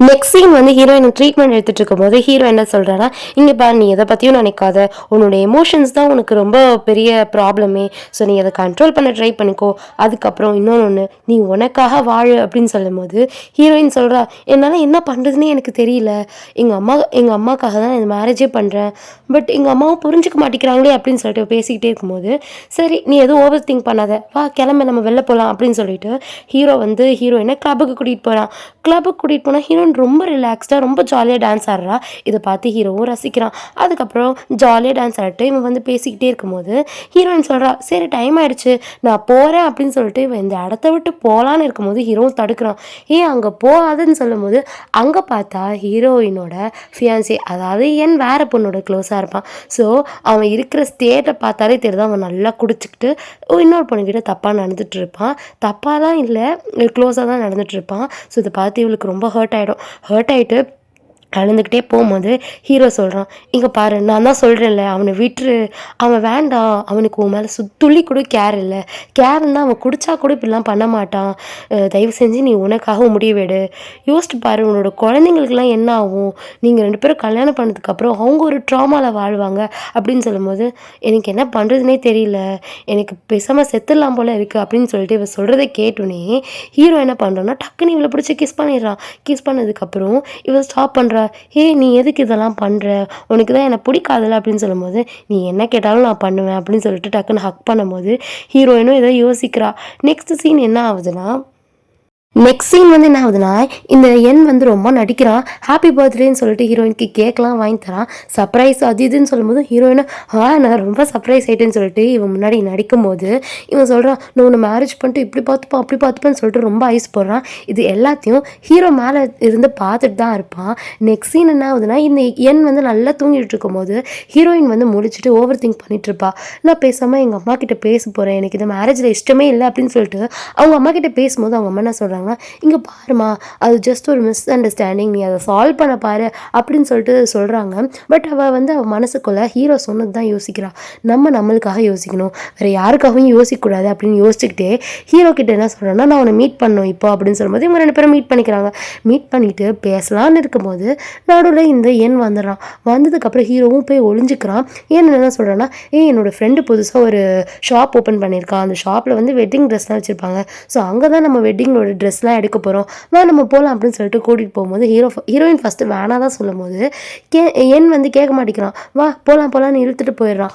Speaker 1: நெக்ஸ்ட் சீன் வந்து ஹீரோயின் ட்ரீட்மெண்ட் எடுத்துட்டு இருக்கும்போது ஹீரோ என்ன சொல்கிறான்னா, இங்கே பாரு நீ எதை பற்றியும் நினைக்காத, உன்னோட எமோஷன்ஸ் தான் உனக்கு ரொம்ப பெரிய ப்ராப்ளமே, ஸோ நீ அதை கண்ட்ரோல் பண்ண ட்ரை பண்ணிக்கோ, அதுக்கப்புறம் இன்னொன்று நீ உனக்காக வாழு அப்படின்னு சொல்லும் போது ஹீரோயின் சொல்கிறா, என்னால் என்ன பண்ணுறதுன்னே எனக்கு தெரியல, எங்கள் அம்மாக்காக தான் இந்த மேரேஜே பண்ணுறேன், பட் எங்கள் அம்மாவும் புரிஞ்சுக்க மாட்டேங்கிறாங்களே அப்படின்னு சொல்லிட்டு பேசிக்கிட்டே இருக்கும்போது, சரி நீ எதுவும் ஓவர் திங்க் பண்ணாத, வா கிளம்ப நம்ம வெளில போகலாம் அப்படின்னு சொல்லிட்டு ஹீரோ வந்து ஹீரோயினை கிளப்புக்கு கூட்டிகிட்டு போகிறான். கிளப்புக்கு கூட்டிகிட்டு போனால் ஹீரோயின் ரொம்ப ரிலாக்ஸ்டாக ரொம்ப ஜாலியாக டான்ஸ் ஆடுறா. இதை பார்த்து ஹீரோவும் ரசிக்கிறான். அதுக்கப்புறம் ஜாலியாக டான்ஸ் ஆடிட்டு இவன் வந்து பேசிக்கிட்டே இருக்கும்போது ஹீரோயின் சொல்கிறா, சரி டைம் ஆயிடுச்சு நான் போகிறேன் அப்படின்னு சொல்லிட்டு இவன் இந்த இடத்த விட்டு போகலான்னு இருக்கும்போது ஹீரோவும் தடுக்கிறான். ஏன் அங்கே போகாதுன்னு சொல்லும்போது அங்கே பார்த்தா ஹீரோயினோட ஃபியான்சி, அதாவது என் வேற பொண்ணோட க்ளோஸாக இருப்பான். ஸோ அவன் இருக்கிற ஸ்டேட்டை பார்த்தாலே தெரியுது அவன் நல்லா குடிச்சிக்கிட்டு இன்னொரு பொண்ணுக்கிட்ட தப்பாக நடந்துட்டு இருப்பான். தப்பாலாம் இல்லை, க்ளோஸாக தான் நடந்துட்டு இருப்பான். ஸோ இதை பார்த்து இவளுக்கு ரொம்ப ஹர்ட் ஆகிடும். ஹர்ட் ஆகிட்டு அழுந்துக்கிட்டே போகும்போது ஹீரோ சொல்கிறான், இங்கே பாரு நான் தான் சொல்கிறேன்ல அவனை விட்டுரு, அவன் வேண்டாம், அவனுக்கு உன் மேலே துளி கூட கேர் இல்லை, கேர் இருந்தால் அவன் குடித்தா கூட இப்படிலாம் பண்ண மாட்டான், தயவு செஞ்சு நீ உனக்காக முடிவெடு, யோசிச்சு பாரு உன்னோட குழந்தைங்களுக்குலாம் என்ன ஆகும், நீங்கள் 2 பேரும் கல்யாணம் பண்ணதுக்கப்புறம் அவங்க ஒரு ட்ராமாவில் வாழ்வாங்க அப்படின்னு சொல்லும்போது எனக்கு என்ன பண்ணுறதுனே தெரியல, எனக்கு பேசாமல் செத்துடலாம் போல் இருக்குது அப்படின்னு சொல்லிட்டு இவன் சொல்கிறத கேட்டோன்னே ஹீரோ என்ன பண்ணுறான்னா டக்குன்னு இவளை பிடிச்சி கிஸ் பண்ணிடுறான். கிஸ் பண்ணதுக்கப்புறம் இவன் ஸ்டாப் பண்ணுறா. நீ எதுக்கு இதெல்லாம் பண்ணுற, உனக்கு தான் என்னை பிடிக்காதுல்ல அப்படின்னு சொல்லும்போது நீ என்ன கேட்டாலும் நான் பண்ணுவேன் அப்படின்னு சொல்லிட்டு டக்குன்னு ஹக் பண்ணும்போது ஹீரோயினும் ஏதோ யோசிக்கிறா. நெக்ஸ்ட் சீன் என்ன ஆகுதுன்னா, நெக்ஸ்ட் சீன் வந்து என்ன ஆகுதுன்னா, இந்த என் வந்து ரொம்ப நடிக்கிறான். ஹாப்பி பர்த்டேன்னு சொல்லிட்டு ஹீரோயினுக்கு கேக்லாம் வாங்கி தரான். சர்ப்ரைஸ் அது இதுன்னு சொல்லும்போது ஹீரோயினை நான் ரொம்ப சர்ப்ரைஸ் ஆகிட்டேன்னு சொல்லிட்டு இவன் முன்னாடி நடிக்கும்போது இவன் சொல்கிறான், நான் உன்னை மேரேஜ் பண்ணிட்டு இப்படி பார்த்துப்பான் அப்படி பார்த்துப்பேன்னு சொல்லிட்டு ரொம்ப ஐஸ் போடுறான். இது எல்லாத்தையும் ஹீரோ மேலே இருந்து பார்த்துட்டு தான் இருப்பான். நெக்ஸ்ட் சீன் என்ன ஆகுதுன்னா, இந்த என் வந்து நல்லா தூங்கிட்டு இருக்கும்போது ஹீரோயின் வந்து முடிச்சுட்டு ஓவர் திங்க் பண்ணிட்டு இருப்பா. நான் பேசாமல் எங்கள் அம்மா கிட்ட பேச போகிறேன், எனக்கு இந்த மேரேஜில் இஷ்டமே இல்லை அப்படின்னு சொல்லிட்டு அவங்க அம்மா கிட்ட பேசும்போது அவங்க அம்மா என்ன சொல்கிறாங்க, இங்கே பாருமா அது ஜஸ்ட் ஒரு மிஸ் அண்டர்ஸ்டாண்டிங், நீ அதை சால்வ் பண்ண பாரு அப்படின்னு சொல்லிட்டு சொல்கிறாங்க. பட் அவள் வந்து அவள் மனசுக்குள்ளே ஹீரோ சொன்னது தான் யோசிக்கிறா. நம்மளுக்காக யோசிக்கணும், வேறு யாருக்காகவும் யோசிக்கக்கூடாது அப்படின்னு யோசிச்சுக்கிட்டே ஹீரோ கிட்ட என்ன சொல்கிறேன்னா, நான் உன்னை மீட் பண்ணணும் இப்போ அப்படின்னு சொல்லும்போது இவங்க 2 பேரும் மீட் பண்ணிக்கிறாங்க. மீட் பண்ணிவிட்டு பேசலான்னு இருக்கும்போது நடுவில் இந்த எண் வந்துடுறான். வந்ததுக்கப்புறம் ஹீரோவும் போய் ஒளிஞ்சிக்கிறான். ஏன்னு என்ன சொல்கிறேன்னா, என்னோடய ஃப்ரெண்டு புதுசாக ஒரு ஷாப் ஓப்பன் பண்ணியிருக்கான், அந்த ஷாப்பில் வந்து வெட்டிங் ட்ரெஸ்லாம் வச்சுருப்பாங்க, ஸோ அங்கே தான் நம்ம வெட்டிங்கோட ட்ரெஸ்லாம் எடுக்க போகிறோம், நம்ம போகலாம் அப்படின்னு சொல்லிட்டு கூட்டிகிட்டு போகும்போது ஹீரோயின் ஃபஸ்ட்டு வேணாம் தான் சொல்லும் போது என் வந்து கேட்க மாட்டேங்கிறான். வா போகலான்னு இழுத்துட்டு போயிடுறான்.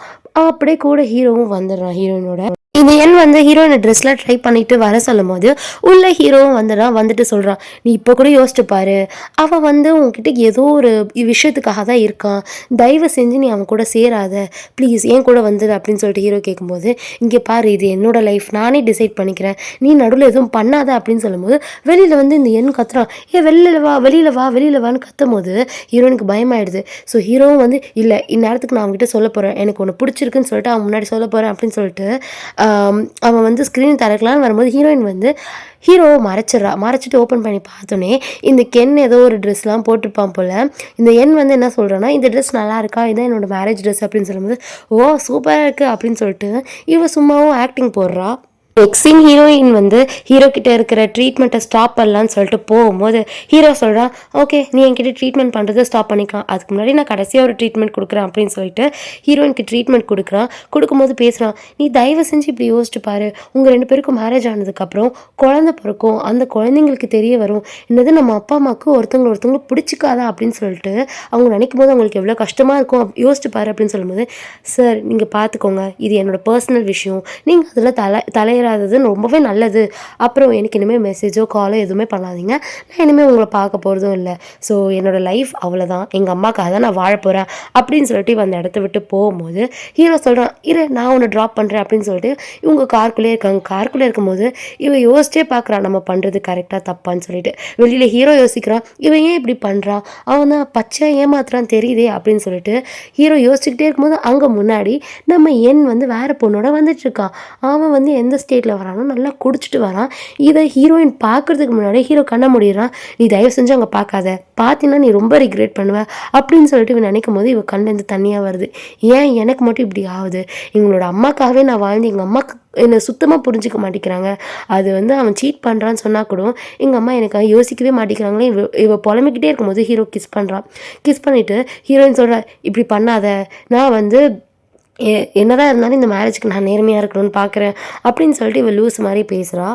Speaker 1: அப்படியே கூட ஹீரோவும் வந்துடுறான். ஹீரோயினோட இந்த எண் வந்து ஹீரோயினை ட்ரெஸ்லாம் ட்ரை பண்ணிட்டு வர சொல்லும் போது உள்ள ஹீரோவும் வந்துட்டு சொல்கிறான், நீ இப்போ கூட யோசிச்சு பாரு, அவன் வந்து உன்கிட்ட ஏதோ ஒரு விஷயத்துக்காக தான் இருக்கான், தயவு செஞ்சு நீ அவன் கூட சேராத, ப்ளீஸ் ஏன் கூட வந்துடு அப்படின்னு சொல்லிட்டு ஹீரோ கேட்கும்போது இங்கே பாரு இது என்னோட லைஃப், நானே டிசைட் பண்ணிக்கிறேன், நீ நடுவில் எதுவும் பண்ணாத அப்படின்னு சொல்லும்போது வெளியில் வந்து இந்த எண் கத்துறான். வெளியில் வான்னு கத்தும் போது ஹீரோனுக்கு பயமாயிடுது. ஸோ ஹீரோவும் வந்து இல்லை இந்நேரத்துக்கு நான் அவங்ககிட்ட சொல்ல போகிறேன், எனக்கு ஒன்று பிடிச்சிருக்குன்னு சொல்லிட்டு அவன் முன்னாடி சொல்ல போகிறேன் அப்படின்னு சொல்லிட்டு அவன் வந்து ஸ்க்ரீன் திறக்கலான்னு வரும்போது ஹீரோயின் வந்து ஹீரோவை மறைச்சிட்டு ஓப்பன் பண்ணி பார்த்தோன்னே இந்த கென் ஏதோ ஒரு ட்ரெஸ்லாம் போட்டிருப்பான் போல். இந்த எண் வந்து என்ன சொல்கிறான்னா, இந்த ட்ரெஸ் நல்லா இருக்கா, இதான் என்னோடய மேரேஜ் ட்ரெஸ் அப்படின்னு சொல்லும்போது ஓ சூப்பராக இருக்குது அப்படின்னு சொல்லிட்டு இவன் சும்மாவும் ஆக்டிங் போடுறா. எக்ஸின் ஹீரோயின் வந்து ஹீரோ கிட்ட இருக்கிற ட்ரீட்மெண்ட்டை ஸ்டாப் பண்ணலான்னு சொல்லிட்டு போகும்போது ஹீரோ சொல்கிறான், ஓகே நீ என்கிட்ட ட்ரீட்மெண்ட் பண்ணுறதை ஸ்டாப் பண்ணிக்கலாம், அதுக்கு முன்னாடி நான் கடைசியாக ஒரு ட்ரீட்மெண்ட் கொடுக்குறேன் அப்படின்னு சொல்லிட்டு ஹீரோயினுக்கு ட்ரீட்மெண்ட் கொடுக்கும்போது பேசுகிறான், நீ தயவு செஞ்சு இப்படி யோசிச்சு பாரு, உங்கள் 2 பேருக்கும் மேரேஜ் ஆனதுக்கப்புறம் குழந்தை பிறக்கும், அந்த குழந்தைங்களுக்கு தெரிய வரும் என்னது நம்ம அப்பா அம்மாவுக்கு ஒருத்தவங்களை பிடிச்சிக்காதா அப்படின்னு சொல்லிட்டு அவங்க நினைக்கும் போது அவங்களுக்கு எவ்வளோ கஷ்டமாக இருக்கும், யோசிச்சு பாரு அப்படின்னு சொல்லும்போது சார் நீங்கள் பார்த்துக்கோங்க, இது என்னோடய பர்சனல் விஷயம், நீங்கள் அதில் தலையிடாதது ரொம்பவே நல்லது, அப்புறம் எனக்கு இனிமேல் மெசேஜோ காலோ எதுவுமே பண்ணாதீங்க, நான் இனிமேல் உங்களை பார்க்க போகிறதும் இல்லை, ஸோ என்னோடய லைஃப் அவ்வளோதான், எங்கள் அம்மாக்காக தான் நான் வாழ போகிறேன் அப்படின்னு சொல்லிட்டு அந்த இடத்த விட்டு போகும்போது ஹீரோ சொல்கிறான், இரு நான் உன்னை ட்ராப் பண்ணுறேன் அப்படின்னு சொல்லிட்டு இவங்க காருக்குள்ளே இருக்கும்போது இவன் யோசிச்சே பார்க்குறான் நம்ம பண்ணுறது கரெக்டாக தப்பான்னு சொல்லிட்டு. வெளியில் ஹீரோ யோசிக்கிறான், இவன் ஏன் இப்படி பண்ணுறான், அவன் தான் பச்சை ஏமாத்துறான் தெரியுதே அப்படின்னு சொல்லிட்டு ஹீரோ யோசிச்சுக்கிட்டே இருக்கும்போது அங்கே முன்னாடி நம்ம எண் வந்து வேறு பொண்ணோட வந்துட்டுருக்கான். அவன் வந்து எந்த ஸ்டேட்டில் வரானோ நல்லா குடிச்சிட்டு வரான். இதை ஹீரோயின் பார்க்குறதுக்கு முன்னாடி ஹீரோ கண்ண முடியிறான், நீ தயவு செஞ்சு அங்கே பார்க்காத, பார்த்தீங்கன்னா நீ ரொம்ப ரிக்ரெட் பண்ணுவ அப்படின்னு சொல்லிட்டு இவன் நினைக்கும் போது இவன் கண்ணிலேருந்து தண்ணியாக வருது. ஏன் எனக்கு மட்டும் இப்படி ஆகுது, எங்களோட அம்மாக்காகவே நான் வாழ்ந்து எங்கள் அம்மாவுக்கு என்னை சுத்தமாக புரிஞ்சிக்க மாட்டேங்கிறாங்க, அது வந்து அவன் சீட் பண்ணுறான்னு சொன்னால் கூட எங்கள் அம்மா எனக்கு யோசிக்கவே மாட்டேங்கிறாங்களே. இவ புலம்பிக்கிட்டே இருக்கும்போது ஹீரோ கிஸ் பண்ணிவிட்டு ஹீரோயின் சொல்கிறா, இப்படி பண்ணாத, நான் வந்து என்னதான் இருந்தாலும் இந்த மேரேஜுக்கு நான் நேர்மையாக இருக்கணும்னு பார்க்குறேன் அப்படின்னு சொல்லிட்டு இவள் லூஸ் மாதிரி பேசுகிறா.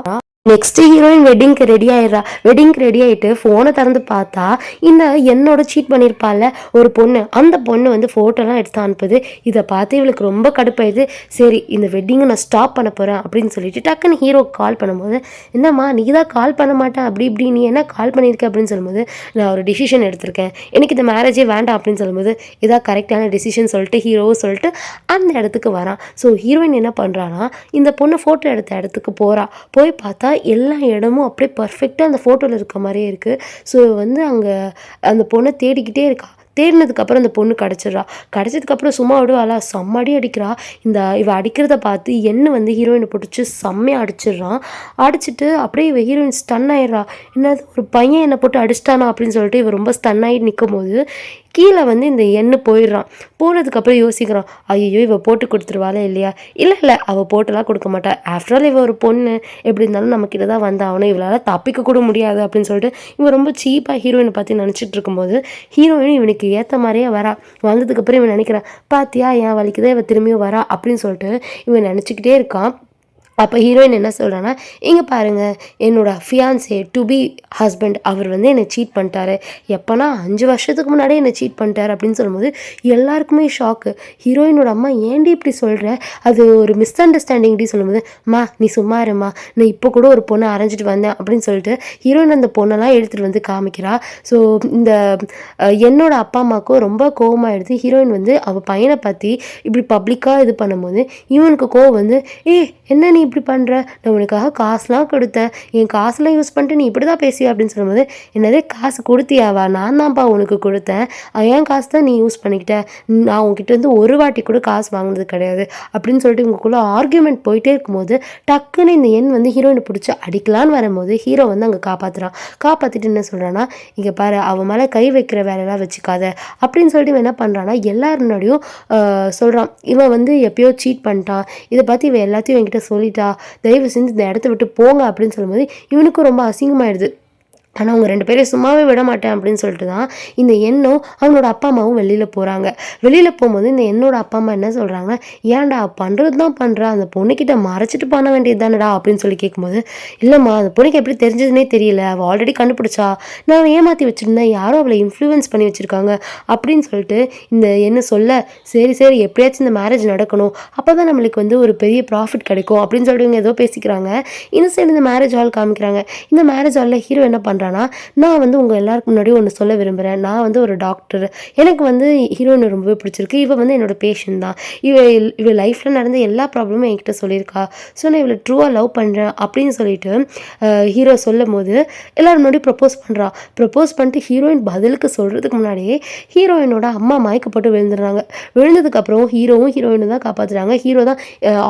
Speaker 1: நெக்ஸ்ட் ஹீரோயின் வெட்டிங்க்கு ரெடி ஆயிடுறா. வெட்டிங்க்கு ரெடி ஆகிட்டு ஃபோனை திறந்து பார்த்தா இந்த என்னோட சீட் பண்ணியிருப்பால ஒரு பொண்ணு, அந்த பொண்ணு வந்து ஃபோட்டோலாம் எடுத்து அனுப்புது. இதை பார்த்து இவளுக்கு ரொம்ப கடுப்பாயிடுது. சரி இந்த வெட்டிங்கை நான் ஸ்டாப் பண்ண போகிறேன் அப்படின்னு சொல்லிட்டு டக்குன்னு ஹீரோக்கு கால் பண்ணும்போது, என்னம்மா நீ தான் கால் பண்ண மாட்டேன் அப்படி இப்படி நீ என்ன கால் பண்ணியிருக்க அப்படின்னு சொல்லும்போது, நான் ஒரு டிசிஷன் எடுத்திருக்கேன், எனக்கு இந்த மேரேஜே வேண்டாம் அப்படின்னு சொல்லும்போது, இதான் கரெக்டான டிசிஷன் சொல்லிட்டு ஹீரோவும் சொல்லிட்டு அந்த இடத்துக்கு வரான். ஸோ ஹீரோயின் என்ன பண்ணுறான்னா இந்த பொண்ணு ஃபோட்டோ எடுத்த இடத்துக்கு போகிறா. போய் பார்த்தா எல்லா இடமும் அப்படியே பர்ஃபெக்டாக அந்த ஃபோட்டோவில் இருக்க மாதிரியே இருக்குது. ஸோ வந்து அங்கே அந்த பொண்ணை தேடிக்கிட்டே இருக்கா. தேடினதுக்கப்புறம் அந்த பொண்ணு கிடச்சிட்றா. கிடச்சதுக்கப்புறம் சும்மா விடுவாளா, செம்ம அடி அடிக்கிறா. இவ அடிக்கிறத பார்த்து என்ன வந்து ஹீரோயினை பிடிச்சி செம்மையாக அடிச்சிடுறான். அடிச்சுட்டு அப்படியே இவ ஹீரோயின் ஸ்டன் ஆயிடுறா. என்னது ஒரு பையன் என்னை போட்டு அடிச்சிட்டானா அப்படின்னு சொல்லிட்டு இவ ரொம்ப ஸ்டன் ஆகி நிற்கும் போது கீழே வந்து இந்த எண்ணெய் போயிடுறான். போனதுக்கப்புறம் யோசிக்கிறான், ஐயோ இவ போட்டு கொடுத்துருவாளே இல்லையா, இல்லை அவள் போட்டெல்லாம் கொடுக்க மாட்டா, ஆஃப்டர் ஆல் இவ ஒரு பொண்ணு, எப்படி இருந்தாலும் நம்மக்கிட்ட தான் வந்தாகணும், இவளால் தப்பிக்க கூட முடியாது அப்படின்னு சொல்லிட்டு இவன் ரொம்ப சீப்பாக ஹீரோயினை பற்றி நினச்சிட்டு இருக்கும்போது ஹீரோயின் இவனுக்கு ஏற்ற மாதிரியே வரா. வந்ததுக்கப்புறம் இவன் நினைக்கிறான், பாத்தியா என் வலிக்குதே இவன் திரும்பியும் வரா அப்படின்னு சொல்லிட்டு இவன் நினச்சிக்கிட்டே இருக்கான். அப்போ ஹீரோயின் என்ன சொல்கிறான்னா, இங்கே பாருங்கள் என்னோட ஃபியான்சே டு பி ஹஸ்பண்ட் அவர் வந்து என்னை சீட் பண்ணிட்டாரு. எப்போனா 5 வருஷத்துக்கு முன்னாடியே என்னை சீட் பண்ணிட்டாரு அப்படின்னு சொல்லும்போது எல்லாருக்குமே ஷாக்கு. ஹீரோயினோட அம்மா ஏன்டி இப்படி சொல்கிற, அது ஒரு மிஸ் அண்டர்ஸ்டாண்டிங்டி சொல்லும்போது, அம்மா நீ சும்மா இருமா, நான் இப்போ கூட ஒரு பொண்ணை அரைஞ்சிட்டு வந்தேன் அப்படின்னு சொல்லிட்டு ஹீரோயின் அந்த பொண்ணெல்லாம் எடுத்துகிட்டு வந்து காமிக்கிறா. ஸோ இந்த என்னோட அப்பா அம்மாவுக்கும் ரொம்ப கோவமாகிடுது. ஹீரோயின் வந்து அவள் பையனை பற்றி இப்படி பப்ளிக்காக இது பண்ணும்போது இவனுக்கு கோவம் வந்து, என்ன நீ இப்படி பண்ணுற, நான் உனக்காக காசுலாம் கொடுத்தேன், என் காசுலாம் யூஸ் பண்ணிட்டு நீ இப்படி தான் பேசுவியா அப்படின்னு சொல்லும்போது, என்னதே காசு கொடுத்தியாவா, நான் தான்ப்பா உனக்கு கொடுத்தேன், என் காசு தான் நீ யூஸ் பண்ணிக்கிட்ட, நான் உங்ககிட்ட வந்து ஒரு வாட்டி கூட காசு வாங்கினது கிடையாது அப்படின்னு சொல்லிட்டு இவங்களுக்குள்ள ஆர்கியூமெண்ட் போயிட்டே இருக்கும்போது டக்குன்னு இந்த எண் வந்து ஹீரோயினை பிடிச்சி அடிக்கலான்னு வரும்போது ஹீரோ வந்து அங்கே காப்பாற்றுறான். காப்பாற்றிட்டு என்ன சொல்கிறான்னா, இங்கே பாரு அவன் மேலே கை வைக்கிற வேலையெல்லாம் வச்சுக்காத அப்படின்னு சொல்லிட்டு இவன் என்ன பண்ணுறான்னா எல்லார் முன்னாடியும் சொல்கிறான், இவன் வந்து எப்பயோ சீட் பண்ணிட்டான், இதை பார்த்து இவன் எல்லாத்தையும் என்கிட்ட சொல்லிட்டான், தயவு செஞ்சு இந்த இடத்த விட்டு போங்க அப்படின்னு சொல்லும்போது இவனுக்கும் ரொம்ப அசிங்கமாயிடுது. ஆனால் அவங்க 2 பேரையும் சும்மாவே விட மாட்டேன் அப்படின்னு சொல்லிட்டு தான் இந்த எண்ணம் அவனோட அப்பா அம்மாவும் வெளியில் போகிறாங்க. வெளியில் போகும்போது இந்த என்னோட அப்பா அம்மா என்ன சொல்கிறாங்கன்னா, ஏன்டா பண்ணுறது தான் பண்ணுறா, அந்த பொண்ணுக்கிட்ட மறைச்சிட்டு பண்ண வேண்டியது தானடா அப்படின்னு சொல்லி கேட்கும்போது, இல்லைம்மா அந்த பொண்ணுக்கு எப்படி தெரிஞ்சதுன்னே தெரியல, அவள் ஆல்ரெடி கண்டுபிடிச்சா, நான் ஏமாற்றி வச்சுருந்தேன், யாரும் அவளை இன்ஃப்ளூயன்ஸ் பண்ணி வச்சுருக்காங்க அப்படின்னு சொல்லிட்டு இந்த என்ன சொல்ல, சரி எப்படியாச்சும் இந்த மேரேஜ் நடக்கணும், அப்போ தான் நம்மளுக்கு வந்து ஒரு பெரிய ப்ராஃபிட் கிடைக்கும் அப்படின்னு சொல்லிட்டு இவங்க ஏதோ பேசிக்கிறாங்க. இந்த சைடு இந்த மேரேஜ் ஹால் காமிக்கிறாங்க. இந்த மேரேஜ் ஹாலில் ஹீரோ என்ன பண்ணுறாங்க, நான் வந்து உங்கள் எல்லாருக்கு முன்னாடி ஒன்று சொல்ல விரும்புகிறேன், நான் வந்து ஒரு டாக்டர், எனக்கு வந்து ஹீரோயினை ரொம்பவே பிடிச்சிருக்கு, இவ வந்து என்னோட பேஷண்ட் தான், இவ லைஃப்பில் நடந்த எல்லா ப்ராப்ளமும் என்கிட்ட சொல்லியிருக்கா, ஸோ நான் இவளை ட்ரூவாக லவ் பண்ணுறேன் அப்படின்னு சொல்லிட்டு ஹீரோ சொல்லும் போது எல்லோரும் முன்னாடி ப்ரப்போஸ் பண்ணிட்டு ஹீரோயின் பதிலுக்கு சொல்கிறதுக்கு முன்னாடியே ஹீரோயினோட அம்மா மயக்கப்பட்டு விழுந்துடுறாங்க. விழுந்ததுக்கப்புறம் ஹீரோவும் ஹீரோயினை தான் காப்பாற்றுறாங்க. ஹீரோ தான்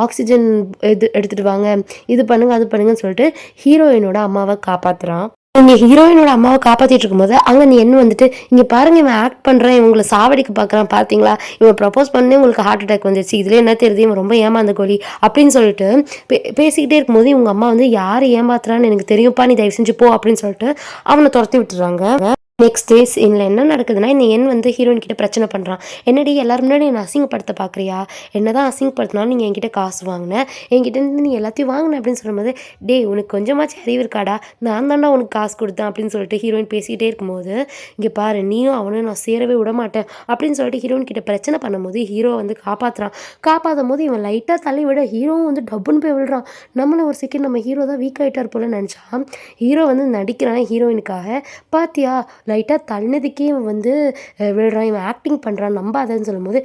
Speaker 1: ஆக்சிஜன் எடுத்துகிட்டு வாங்க, இது பண்ணுங்க அது பண்ணுங்கன்னு சொல்லிட்டு ஹீரோயினோட அம்மாவை காப்பாற்றுறான். இங்கே ஹீரோயினோட அம்மாவை காப்பாற்றிட்டு இருக்கும்போது அங்கே நீ என்ன வந்துட்டு, இங்கே பாருங்கள் இவன் ஆக்ட் பண்ணுறான், இவங்களை சாவடிக்க பார்க்குறான் பார்த்தீங்களா, இவன் ப்ரப்போஸ் பண்ணி உங்களுக்கு ஹார்ட் அட்டாக் வந்துச்சு, இதில் என்ன தெரியுது இவன் ரொம்ப ஏமாந்த கோழி அப்படின்னு சொல்லிட்டு பேசிக்கிட்டே இருக்கும்போது இவங்க அம்மா வந்து யார் ஏமாத்துறான்னு எனக்கு தெரியும்ப்பா, நீ தயவு செஞ்சு போ அப்படின்னு சொல்லிட்டு அவனை துரத்தி விட்டுறாங்க. நெக்ஸ்ட் டேஸ் இதில் என்ன நடக்குதுன்னா, இந்த எண் வந்து ஹீரோயின் கிட்ட பிரச்சனை பண்ணுறான். என்னடி எல்லாரும் முன்னாடி என்னை அசிங்கப்படுத்த பார்க்குறியா, என்ன தான் அசிங்கப்படுத்தினாலும் நீங்கள் என்கிட்ட காசு வாங்கினேன், என்கிட்ட இருந்து நீ எல்லாத்தையும் வாங்கின அப்படின்னு சொல்லும்போது, உனக்கு கொஞ்சமாச்சும் அறிவு இருக்காடா, நான் தாண்டா உனக்கு காசு கொடுத்தேன் அப்படின்னு சொல்லிட்டு ஹீரோயின் பேசிக்கிட்டே இருக்கும்போது, இங்கே பாரு நீயும் அவனும் நான் சேரவே விட மாட்டேன் அப்படின்னு சொல்லிட்டு ஹீரோயின் கிட்ட பிரச்சனை பண்ணும்போது ஹீரோ வந்து காப்பாற்றும் போது இவன் லைட்டாக தள்ளி விட ஹீரோவும் வந்து டப்புன்னு போய் விழுறான். நம்மளும் ஒரு செகண்ட் நம்ம ஹீரோ தான் வீக் ஆகிட்டார் போல நினச்சான். ஹீரோ வந்து நடிக்கிறான் ஹீரோயினுக்காக, பாத்தியா லைட்டாக தள்ளினதுக்கே இவன் வந்து விழுறான், இவன் ஆக்டிங் பண்ணுறான் நம்பாதன்னு சொல்லும்போது,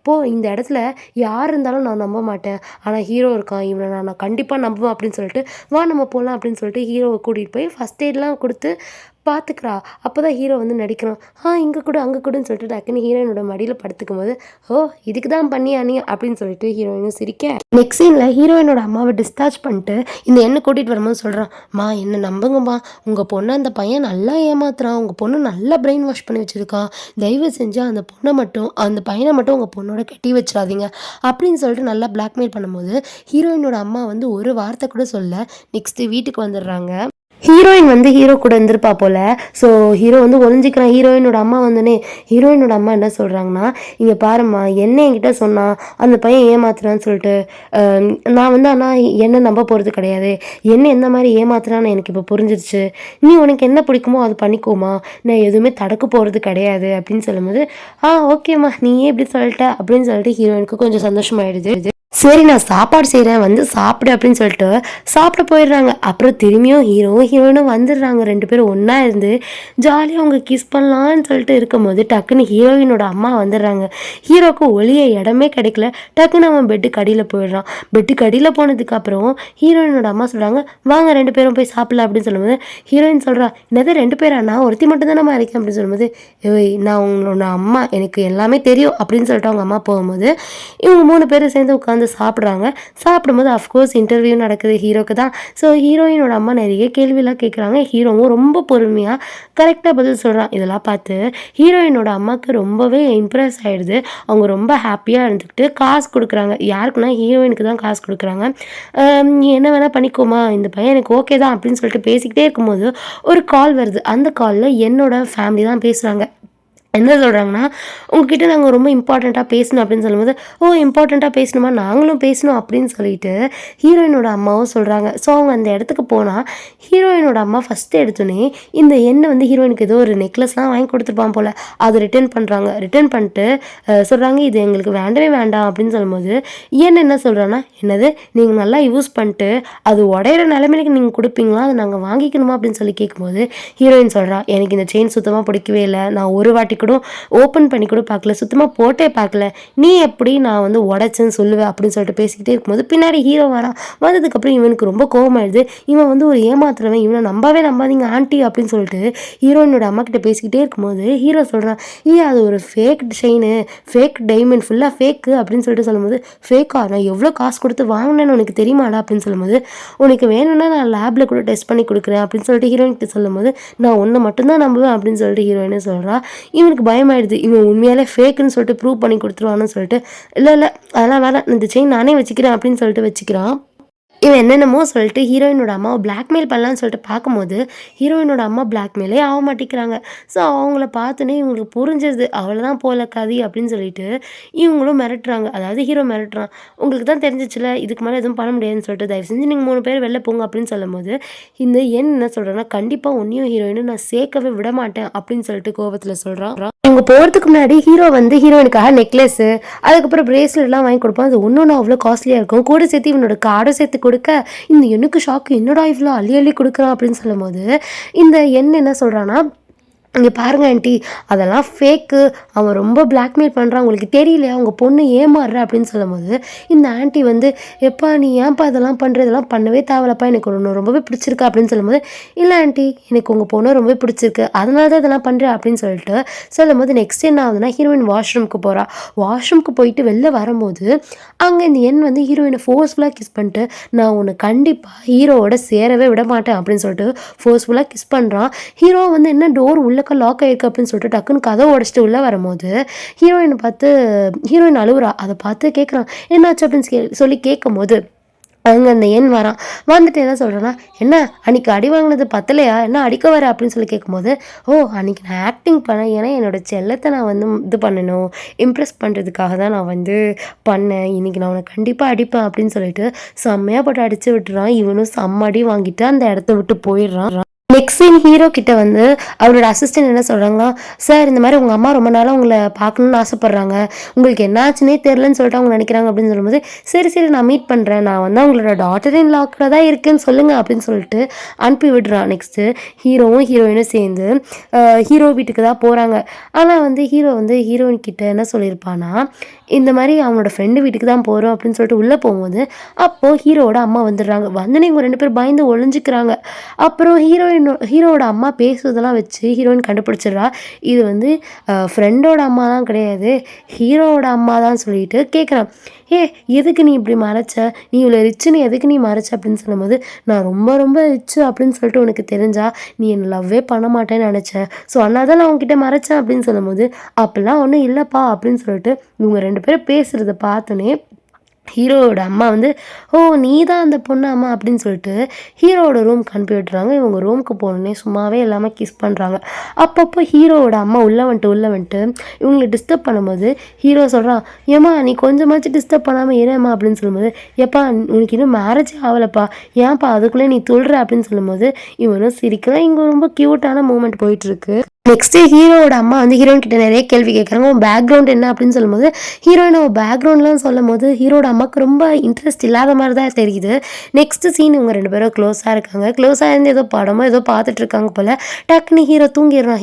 Speaker 1: போ இந்த இடத்துல யார் இருந்தாலும் நான் நம்ப மாட்டேன், ஆனால் ஹீரோ இருக்கான் இவனை நான் கண்டிப்பாக நம்புவேன் அப்படின்னு சொல்லிட்டு வா நம்ம போகலாம் அப்படின்னு சொல்லிட்டு ஹீரோவை கூட்டிகிட்டு போய் ஃபஸ்ட் எய்ட்லாம் கொடுத்து பார்த்துக்கிறா. அப்போ தான் ஹீரோ வந்து நடிக்கிறான், இங்கே கூட அங்கே கூடன்னு சொல்லிட்டு டக்குன்னு ஹீரோயினோட மடியில் படுத்துக்கும் போது, இதுக்கு தான் பண்ணியா நீ அப்படின்னு சொல்லிட்டு ஹீரோயினும் சிரிக்க. நெக்ஸ்ட் சீனில் ஹீரோயினோட அம்மாவை டிஸ்சார்ஜ் பண்ணிட்டு இந்த எண்ணெய் கூட்டிகிட்டு வரும்போது சொல்கிறான், என்ன நம்புங்கம்மா, உங்கள் பொண்ணை அந்த பையன் நல்லா ஏமாத்துறான், உங்கள் பொண்ணு நல்லா பிரெயின் வாஷ் பண்ணி வச்சுருக்கான், தயவு செஞ்சு அந்த பையனை மட்டும் உங்கள் பொண்ணோட கட்டி வச்சிடாதீங்க அப்படின்னு சொல்லிட்டு நல்லா பிளாக்மெயில் பண்ணும்போது ஹீரோயினோட அம்மா வந்து ஒரு வார்த்தை கூட சொல்ல நெக்ஸ்ட்டு வீட்டுக்கு வந்துடுறாங்க. ஹீரோயின் வந்து ஹீரோ கூட இருந்திருப்பா போல. ஸோ ஹீரோ வந்து ஒளிஞ்சிக்கிறான். ஹீரோயினோட அம்மா வந்தோடனே ஹீரோயினோட அம்மா என்ன சொல்கிறாங்கன்னா, இங்கே பாரும்மா என்ன என்கிட்ட சொன்னான் அந்த பையன் ஏமாத்துறான்னு சொல்லிட்டு, நான் வந்து ஆனால் என்ன நம்ப போகிறது கிடையாது. என்ன எந்த மாதிரி ஏமாத்துறான்னு எனக்கு இப்போ புரிஞ்சிருச்சு. நீ உனக்கு என்ன பிடிக்குமோ அது பண்ணிக்கோமா, நான் எதுவுமே தடுக்க போகிறது கிடையாது அப்படின்னு சொல்லும்போது, ஓகேம்மா நீயே இப்படி சொல்லிட்ட அப்படின்னு சொல்லிட்டு ஹீரோயினுக்கு கொஞ்சம் சந்தோஷமாயிடுது. சரி நான் சாப்பாடு செய்கிறேன் வந்து சாப்பிடு அப்படின்னு சொல்லிட்டு சாப்பிட போயிடுறாங்க. அப்புறம் திரும்பியும் ஹீரோயினும் வந்துடுறாங்க. 2 பேரும் ஒன்றா இருந்து ஜாலியாக அவங்க கிஸ் பண்ணலான்னு சொல்லிட்டு இருக்கும்போது டக்குன்னு ஹீரோயினோட அம்மா வந்துடுறாங்க. ஹீரோவுக்கு ஒளிய இடமே கிடைக்கல. டக்குன்னு அவன் பெட்டுக்கு அடியில் போயிடுறான். பெட்டுக்கு அடியில் போனதுக்கப்புறம் ஹீரோயினோட அம்மா சொல்கிறாங்க, வாங்க 2 பேரும் போய் சாப்பிடலாம் அப்படின்னு சொல்லும்போது ஹீரோயின் சொல்கிறா, என்னது 2 பேரா, நான் ஒருத்தி மட்டும் தானே இருக்கேன் அப்படின்னு சொல்லும்போது, ஏய் நான் உங்களோட அம்மா எனக்கு எல்லாமே தெரியும் அப்படின்னு சொல்லிட்டு அவங்க அம்மா போகும்போது இவங்க 3 பேரும் சேர்ந்து உட்காந்து சாப்பிட்றாங்க. சாப்பிடும்போது அஃப்கோர்ஸ் இன்டர்வியூ நடக்குது ஹீரோக்கு தான். ஸோ ஹீரோயினோட அம்மா நிறைய கேள்வியெல்லாம் கேட்குறாங்க. ஹீரோவும் ரொம்ப பொறுமையாக கரெக்டாக பதில் சொல்கிறான். இதெல்லாம் பார்த்து ஹீரோயினோட அம்மாவுக்கு ரொம்பவே இம்ப்ரெஸ் ஆகிடுது. அவங்க ரொம்ப ஹாப்பியாக இருந்துக்கிட்டு காசு கொடுக்குறாங்க. யாருக்குன்னா ஹீரோயினுக்கு தான் காசு கொடுக்குறாங்க. நீ என்ன வேணால் பண்ணிக்கோமா, இந்த பையன் எனக்கு ஓகே தான் அப்படின்னு சொல்லிட்டு பேசிக்கிட்டே இருக்கும்போது ஒரு கால் வருது. அந்த காலில் என்னோட ஃபேமிலி தான் பேசுகிறாங்க. என்ன சொல்கிறாங்கன்னா, உங்ககிட்ட நாங்கள் ரொம்ப இம்பார்ட்டண்ட்டாக பேசணும் அப்படின்னு சொல்லும்போது, இம்பார்ட்டண்ட்டாக பேசணுமா, நாங்களும் பேசணும் அப்படின்னு சொல்லிட்டு ஹீரோயினோட அம்மாவும் சொல்கிறாங்க. ஸோ அவங்க அந்த இடத்துக்கு போனால் ஹீரோயினோட அம்மா ஃபஸ்ட்டு எடுத்தோன்னே இந்த எண்ணெய் வந்து ஹீரோயினுக்கு ஏதோ ஒரு நெக்லஸ்லாம் வாங்கி கொடுத்துருப்பான் போல், அதை ரிட்டர்ன் பண்ணுறாங்க. ரிட்டர்ன் பண்ணிட்டு சொல்கிறாங்க, இது எங்களுக்கு வேண்டவே வேண்டாம் அப்படின்னு சொல்லும்போது என்ன சொல்கிறான்னா, என்னது நீங்கள் நல்லா யூஸ் பண்ணிட்டு அது உடையிற நிலைமைக்கு நீங்கள் கொடுப்பீங்களா, அதை நாங்கள் வாங்கிக்கணுமா அப்படின்னு சொல்லி கேட்கும்போது ஹீரோயின் சொல்கிறா, எனக்கு இந்த செயின் சுத்தமாக பிடிக்கவே இல்லை, நான் ஒரு வாட்டி கூட ஓப்பன் பண்ணி கூட பார்க்கல, சுத்தமாக போட்டே பார்க்கல, நீ எப்படி நான் வந்து உடைச்சேன்னு சொல்லுவேன் அப்படின்னு சொல்லிட்டு பேசிக்கிட்டே இருக்கும்போது பின்னாடி ஹீரோ வரான். வந்ததுக்கப்புறம் இவனுக்கு ரொம்ப கோவமாயிடுது. இவன் வந்து ஒரு ஏமாத்துறவன், இவனை நம்பாதீங்க ஆண்டி அப்படின்னு சொல்லிட்டு ஹீரோயினோட அம்மா கிட்ட பேசிக்கிட்டே இருக்கும்போது ஹீரோ சொல்கிறான், அது ஒரு ஃபேக் செயின், ஃபேக் டைமண்ட், ஃபுல்லாக ஃபேக்கு அப்படின்னு சொல்லிட்டு சொல்லும்போது, ஃபேக்கா, நான் எவ்வளோ காசு கொடுத்து வாங்கினேன்னு உனக்கு தெரியுமாடா அப்படின்னு சொல்லும்போது, உனக்கு வேணும்னா நான் லேபில் கூட டெஸ்ட் பண்ணி கொடுக்குறேன் அப்படின்னு சொல்லிட்டு ஹீரோயின் கிட்ட சொல்லும்போது, நான் ஒன்றை மட்டும்தான் நம்புவேன் அப்படின்னு சொல்லிட்டு ஹீரோயினே சொல்கிறா. இவனுக்கு பயமாயிடுது, இவன் உண்மையாலே ஃபேக்குன்னு சொல்லிட்டு ப்ரூவ் பண்ணி கொடுத்துருவான்னு சொல்லிட்டு, இல்லை அதெல்லாம் வேணாம், இந்த செயின் நானே வச்சுக்கிறேன் அப்படின்னு சொல்லிட்டு வச்சுக்கிறான். இவன் என்னென்னமோ சொல்லிட்டு ஹீரோயினோட அம்மாவை பிளாக்மெயில் பண்ணலான்னு சொல்லிட்டு பார்க்கும்போது ஹீரோயினோட அம்மா பிளாக்மெயிலே ஆக மாட்டேங்கிறாங்க. ஸோ அவங்கள பார்த்தோன்னே இவங்களுக்கு புரிஞ்சிருது, அவ்வளோதான் போல கதி அப்படின்னு சொல்லிட்டு இவங்களும் மிரட்டுறாங்க. அதாவது ஹீரோ மிரட்டுறான், உங்களுக்கு தான் தெரிஞ்சிச்சுல இதுக்கு மேலே எதுவும் பண்ண முடியாதுன்னு சொல்லிட்டு தயவு செஞ்சு நீங்கள் 3 பேர் வெளில போங்க அப்படின்னு சொல்லும்போது இந்த என்ன சொல்கிறேன்னா, கண்டிப்பாக ஒன்றையும் ஹீரோயினும் நான் சேர்க்கவே விட மாட்டேன் அப்படின்னு சொல்லிட்டு கோபத்தில் சொல்கிறான். அவங்க போகிறதுக்கு முன்னாடி ஹீரோ வந்து ஹீரோயினுக்காக நெக்லஸ்ஸு அதுக்கப்புறம் பிரேஸ்லெட்லாம் வாங்கி கொடுப்பான். அது ஒன்று அவ்வளோ காஸ்ட்லியாக இருக்கும். கூட சேர்த்து இவனோட கார்டும் சேர்த்து கொடுக்க இந்த எனக்கு ஷாக்கு, என்னடா இவ்வளோ அள்ளி அள்ளி கொடுக்குறான் அப்படின்னு சொல்லும்போது இந்த என்ன சொல்கிறான்னா, இங்கே பாருங்க ஆண்டி, அதெல்லாம் ஃபேக்கு, அவன் ரொம்ப பிளாக்மெயில் பண்ணுறான், உங்களுக்கு தெரியலையா, அவங்க பொண்ணு ஏமாறுற அப்படின்னு சொல்லும்போது இந்த ஆண்டி வந்து, எப்பா நீ ஏன்ப்பா இதெல்லாம் பண்ணுற, இதெல்லாம் பண்ணவே தேவையில்லப்பா, எனக்கு ஒன்று ரொம்பவே பிடிச்சிருக்கு அப்படின்னு சொல்லும்போது, இல்லை ஆண்டி எனக்கு உங்கள் பொண்ணு ரொம்பவே பிடிச்சிருக்கு, அதனால தான் இதெல்லாம் பண்ணுறேன் அப்படின்னு சொல்லும்போது நெக்ஸ்ட் என்ன ஆகுதுன்னா, ஹீரோயின் வாஷ்ரூமுக்கு போகிறா. வாஷ்ரூமுக்கு போயிட்டு வெளில வரும்போது அங்கே இந்த வந்து ஹீரோயினை ஃபோர்ஸ்ஃபுல்லாக கிஸ் பண்ணிட்டு, நான் உன்னை கண்டிப்பாக ஹீரோவோட சேரவே விட மாட்டேன் அப்படின்னு சொல்லிட்டு ஃபோர்ஸ்ஃபுல்லாக கிஸ் பண்ணுறான். ஹீரோ வந்து என்ன டோர் உள்ளக்க லாக் ஆயிருக்கு அப்படின்னு சொல்லிட்டு டக்குன்னு கதவை உடச்சிட்டு உள்ளே வரும்போது ஹீரோயின் அழுகுறா. அதை பார்த்து கேட்குறான், என்னாச்சு அப்படின்னு சொல்லி கேட்கும்போது அங்கே அந்த வரான். வந்துட்டு என்ன சொல்கிறேன்னா, என்ன அன்றைக்கி அடி வாங்கினது பத்தலையா, என்ன அடிக்க வர அப்படின்னு சொல்லி கேட்கும்போது, அன்றைக்கி நான் ஆக்டிங் பண்ணேன், ஏன்னா என்னோடய செல்லத்தை நான் வந்து இது பண்ணணும், இம்ப்ரெஸ் பண்ணுறதுக்காக தான் நான் வந்து பண்ணேன், இன்றைக்கி நான் உன்னை கண்டிப்பாக அடிப்பேன் அப்படின்னு சொல்லிட்டு செம்மையாக போட்டு அடித்து விட்டுறான். இவனும் செம்ம அடி வாங்கிட்டு அந்த இடத்த விட்டு போயிடுறான். நெக்ஸ்ட் சீன் ஹீரோ கிட்ட வந்து அவரோட அசிஸ்டன்ட் என்ன சொல்கிறாங்கன்னா, சார் இந்த மாதிரி உங்கள் அம்மா ரொம்ப நாளாக உங்களை பார்க்கணுன்னு ஆசைப்பட்றாங்க, உங்களுக்கு என்ன ஆச்சுன்னே தெரிலன்னு சொல்லிட்டு அவங்க நினைக்கிறாங்க அப்படின்னு சொல்லும்போது, சரி நான் மீட் பண்ணுறேன், நான் வந்து அவங்களோட டாட்டர் இன் லாக்கில் தான் இருக்குன்னு சொல்லுங்கள் அப்படின்னு சொல்லிட்டு அனுப்பி விடுறான். நெக்ஸ்ட்டு ஹீரோவும் ஹீரோயினும் சேர்ந்து ஹீரோ வீட்டுக்கு தான் போகிறாங்க. ஆனால் வந்து ஹீரோ வந்து ஹீரோயின் கிட்ட என்ன சொல்லியிருப்பான்னா, இந்த மாதிரி அவனோட ஃப்ரெண்டு வீட்டுக்கு தான் போகிறோம் அப்படின்னு சொல்லிட்டு உள்ளே போகும்போது அப்போது ஹீரோவோட அம்மா வந்துடுறாங்க. வந்து இவங்க 2 பேரும் பயந்து ஒளிஞ்சிக்கிறாங்க. அப்புறம் ஹீரோவோட அம்மா பேசுறதெல்லாம் வச்சு ஹீரோயின் கண்டுபிடிச்சிடுறா, இது வந்து ஃப்ரெண்டோட அம்மாலாம் கிடையாது, ஹீரோவோட அம்மா தான் சொல்லிட்டு கேட்குறான். எதுக்கு நீ இப்படி மறைச்ச, நீ இவ்வளோ ரிச்சுன்னு எதுக்கு நீ மறைச்ச அப்படின்னு சொல்லும்போது, நான் ரொம்ப ரொம்ப ரிச்சு அப்படின்னு சொல்லிட்டு உனக்கு தெரிஞ்சா நீ என்னை லவ்வே பண்ண மாட்டேன்னு நினச்சேன், ஸோ அதனால தான் நான் உங்ககிட்ட மறைச்சேன் அப்படின்னு சொல்லும்போது, அப்படிலாம் ஒன்றும் இல்லைப்பா அப்படின்னு சொல்லிட்டு இவங்க 2 பேரும் பேசுகிறத பார்த்தோன்னே ஹீரோவோட அம்மா வந்து ஓ நீ தான் அந்த பொண்ணு அம்மா அப்படின்னு சொல்லிட்டு ஹீரோவோட ரூம்க்கு அனுப்பி விட்டுறாங்க. இவங்க ரூமுக்கு போனோடனே சும்மாவே இல்லாமல் கிஸ் பண்ணுறாங்க. அப்பப்போ ஹீரோவோட அம்மா உள்ளே வந்துட்டு இவங்களை டிஸ்டர்ப் பண்ணும்போது ஹீரோ சொல்கிறான், ஏம்மா நீ கொஞ்சமாச்சும் டிஸ்டர்ப் பண்ணாமல் ஏனம்மா அப்படின்னு சொல்லும்போது, எப்பா உனக்கு இன்னும் மேரேஜே ஆகலப்பா, ஏன்ப்பா அதுக்குள்ளே நீ துள்ளுற அப்படின்னு சொல்லும்போது இவனும் சிரிக்கிறான். இங்கே ரொம்ப க்யூட்டான மூமெண்ட் போயிட்டுருக்கு. நெக்ஸ்ட்டு ஹீரோவோட அம்மா வந்து ஹீரோயின் கிட்ட நிறைய கேள்வி கேட்குறாங்க. உன் பேக்ரவுண்ட் என்ன அப்படின்னு சொல்லும்போது ஹீரோயின் அவள் பேக்ரவுண்ட்லாம் சொல்லும் போது ஹீரோட அம்மாவுக்கு ரொம்ப இன்ட்ரெஸ்ட் இல்லாத மாதிரி தான் தெரியுது. நெக்ஸ்ட்டு சீன் இவங்க 2 பேரும் க்ளோஸாக இருக்காங்க. க்ளோஸாக இருந்து ஏதோ படமோ ஏதோ பார்த்துட்டு இருக்காங்க போல். டக்குன்னு ஹீரோ தூங்கிடுறான்.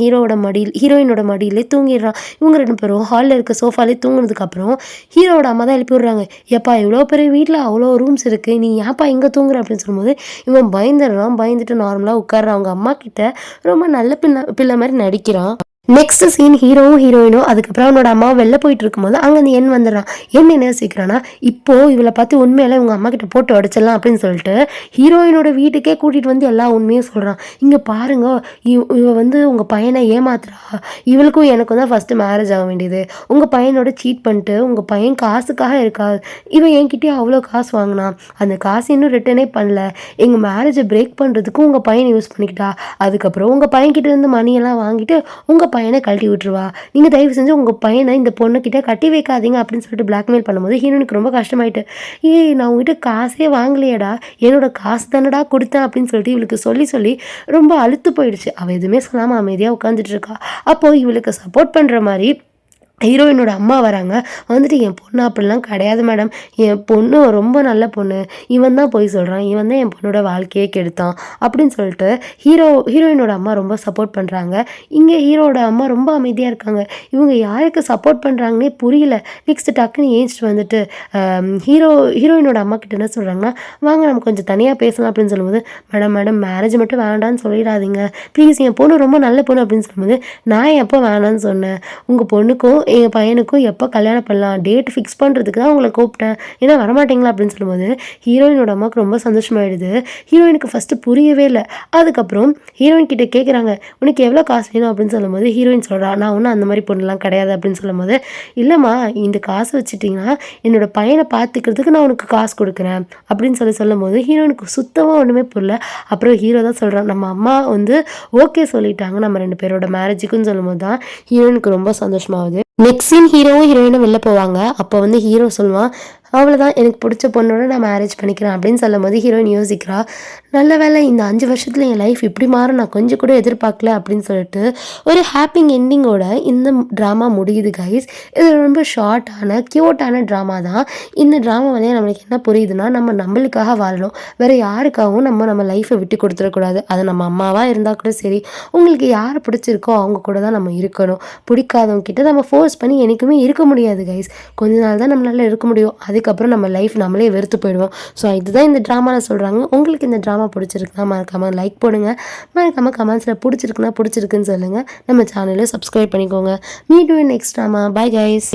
Speaker 1: ஹீரோயினோட மடியிலே தூங்கிடுறான். இவங்க 2 பேரும் ஹாலில் இருக்க சோஃபாலே தூங்குனதுக்கப்புறம் ஹீரோவோட அம்மா தான் எழுப்பி விடுறாங்க. ஏப்பா இவ்வளோ பெரிய வீட்டில் அவ்வளோ ரூம்ஸ் இருக்குது, நீ ஏன்ப்பா இங்கே தூங்குற அப்படின்னு சொல்லும்போது இவன் பயந்துடுறான். பயந்துட்டு நார்மலாக உட்கார்றான். அவங்க அம்மா கிட்ட ரொம்ப நல்ல பிள்ளை மாதிரி நடிக்கிறான். நெக்ஸ்ட் சீன் ஹீரோவும் ஹீரோயினும் அதுக்கப்புறம் அவனோட அம்மாவும் வெளில போயிட்டு இருக்கும்போது அங்கே அந்த எண் வந்துடுறான். என்ன யோசிக்கிறான்னா இப்போ இவளை பார்த்து உண்மையில இவங்க அம்மா கிட்ட போட்டு உடச்சிடலாம் அப்படின்னு சொல்லிட்டு ஹீரோயினோட வீட்டுக்கே கூட்டிகிட்டு வந்து எல்லா உண்மையும் சொல்கிறான். இங்கே பாருங்க, இவ வந்து உங்கள் பையனை ஏமாத்துறா, இவளுக்கும் எனக்கும் தான் ஃபஸ்ட்டு மேரேஜ் ஆக வேண்டியது, உங்கள் பையனோட சீட் பண்ணிட்டு உங்கள் பையன் காசுக்காக இருக்கா, இவன் என்கிட்டயே அவ்வளோ காசு வாங்கினான், அந்த காசு இன்னும் ரிட்டர்னே பண்ணல, எங்கள் மேரேஜை பிரேக் பண்ணுறதுக்கு உங்கள் பையனை யூஸ் பண்ணிக்கிட்டா, அதுக்கப்புறம் உங்கள் பையன்கிட்ட இருந்து மணியெல்லாம் வாங்கிட்டு உங்கள் பையனை கழட்டி விட்டுருவா, நீங்கள் தயவு செஞ்சு உங்கள் பையனை இந்த பொண்ணுக்கிட்ட கட்டி வைக்காதீங்க அப்படின்னு சொல்லிட்டு பிளாக்மெயில் பண்ணும்போது ஹீரோனுக்கு ரொம்ப கஷ்டமாயிட்டு, நான் உங்ககிட்ட காசே வாங்கலையேடா, என்னோட காசு தானடா கொடுத்தேன் அப்படின்னு சொல்லிட்டு இவளுக்கு சொல்லி ரொம்ப அழுத்து போயிடுச்சு. அவள் எதுவுமே சொல்லாமல் அமைதியாக உட்காந்துட்டு இருக்கா. அப்போது இவளுக்கு சப்போர்ட் பண்ணுற மாதிரி ஹீரோயினோட அம்மா வராங்க. வந்துட்டு என் பொண்ணு அப்படிலாம் கிடையாது மேடம், என் பொண்ணு ரொம்ப நல்ல பொண்ணு, இவன் தான் போய் சொல்கிறான், இவன் தான் என் பொண்ணோட வாழ்க்கையே கெடுத்தான் அப்படின்னு சொல்லிட்டு ஹீரோயினோட அம்மா ரொம்ப சப்போர்ட் பண்ணுறாங்க. இங்கே ஹீரோட அம்மா ரொம்ப அமைதியாக இருக்காங்க. இவங்க யாருக்கு சப்போர்ட் பண்ணுறாங்கன்னே புரியல. நெக்ஸ்ட் டக்குன்னு ஏஞ்சிட்டு வந்துட்டு ஹீரோயினோட அம்மா கிட்ட என்ன சொல்கிறாங்கன்னா, வாங்க நம்ம கொஞ்சம் தனியாக பேசலாம் அப்படின்னு சொல்லும்போது, மேடம் மேரேஜ் மட்டும் வேண்டான்னு சொல்லிடாதீங்க ப்ளீஸ், என் பொண்ணு ரொம்ப நல்ல பொண்ணு அப்படின்னு சொல்லும்போது, நான் எப்போ வேணான்னு சொன்னேன், உங்கள் பொண்ணுக்கும் எங்கள் பையனுக்கும் எப்போ கல்யாணம் பண்ணலாம் டேட் ஃபிக்ஸ் பண்ணுறதுக்கு தான் உங்களை கூப்பிட்டேன், ஏன்னா வரமாட்டிங்களா அப்படின்னு சொல்லும்போது ஹீரோயினோட அம்மாவுக்கு ரொம்ப சந்தோஷமாயிடுது. ஹீரோயினுக்கு ஃபஸ்ட்டு புரியவே இல்லை. அதுக்கப்புறம் ஹீரோயின் கிட்ட கேட்குறாங்க, உனக்கு எவ்வளோ காசு வேணும் அப்படின்னு சொல்லும்போது ஹீரோயின் சொல்கிறா, நான் ஒன்றும் அந்த மாதிரி பொண்ணுலாம் கிடையாது அப்படின்னு சொல்லும்போது, இல்லைம்மா இந்த காசு வச்சுட்டிங்கன்னா என்னோடய பையனை பார்த்துக்கிறதுக்கு நான் உனக்கு காசு கொடுக்குறேன் அப்படின்னு சொல்லும்போது ஹீரோயினுக்கு சுத்தமாக ஒன்றுமே புரியல. அப்புறம் ஹீரோ தான் சொல்கிறான், நம்ம அம்மா வந்து ஓகே சொல்லிட்டாங்க நம்ம 2 பேரோட மேரேஜுக்குன்னு சொல்லும்போது தான் ஹீரோயினுக்கு ரொம்ப சந்தோஷமாகுது. நெக்ஸ்ட் சீன் ஹீரோவும் ஹீரோயினும் வெளில போவாங்க. அப்போ வந்து ஹீரோ சொல்லுவான், அவ்வளோதான் எனக்கு பிடிச்ச பொண்ணோட நான் மேரேஜ் பண்ணிக்கிறேன் அப்படின்னு சொல்லும்போது ஹீரோயின் யோசிக்கிறா, நல்ல வேலை இந்த 5 வருஷத்தில் என் லைஃப் இப்படி மாறும் நான் கொஞ்சம் கூட எதிர்பார்க்கல அப்படின்னு சொல்லிட்டு ஒரு ஹாப்பிங் எண்டிங்கோட இந்த ட்ராமா முடியுது கைஸ். இது ரொம்ப ஷார்ட்டான க்யூட்டான ட்ராமா தான். இந்த ட்ராமா வந்து நம்மளுக்கு என்ன புரியுதுன்னா, நம்மளுக்காக வாழணும், வேறு யாருக்காகவும் நம்ம லைஃப்பை விட்டு கொடுத்துடக்கூடாது. அது நம்ம அம்மாவாக இருந்தால் கூட சரி, உங்களுக்கு யாரை பிடிச்சிருக்கோ அவங்க கூட தான் நம்ம இருக்கணும். பிடிக்காதவங்க கிட்ட நம்ம ஃபோர்ஸ் பண்ணி என்றைக்குமே இருக்க முடியாது கைஸ். கொஞ்ச நாள் தான் நம்மளால் இருக்க முடியும், அதுக்கப்புறம் நம்ம லைஃப் நம்மளே வெறுத்து போயிடுவோம். ஸோ இதுதான் இந்த ட்ராமாவில் சொல்கிறாங்க. உங்களுக்கு இந்த ட்ராமா பிடிச்சிருக்குன்னா மறக்காமல் லைக் போடுங்க, மறக்காமல் கமெண்ட்ஸில் பிடிச்சிருக்குன்னு சொல்லுங்கள். நம்ம சேனலை சப்ஸ்கிரைப் பண்ணிக்கோங்க. Meet you next drama. Bye guys.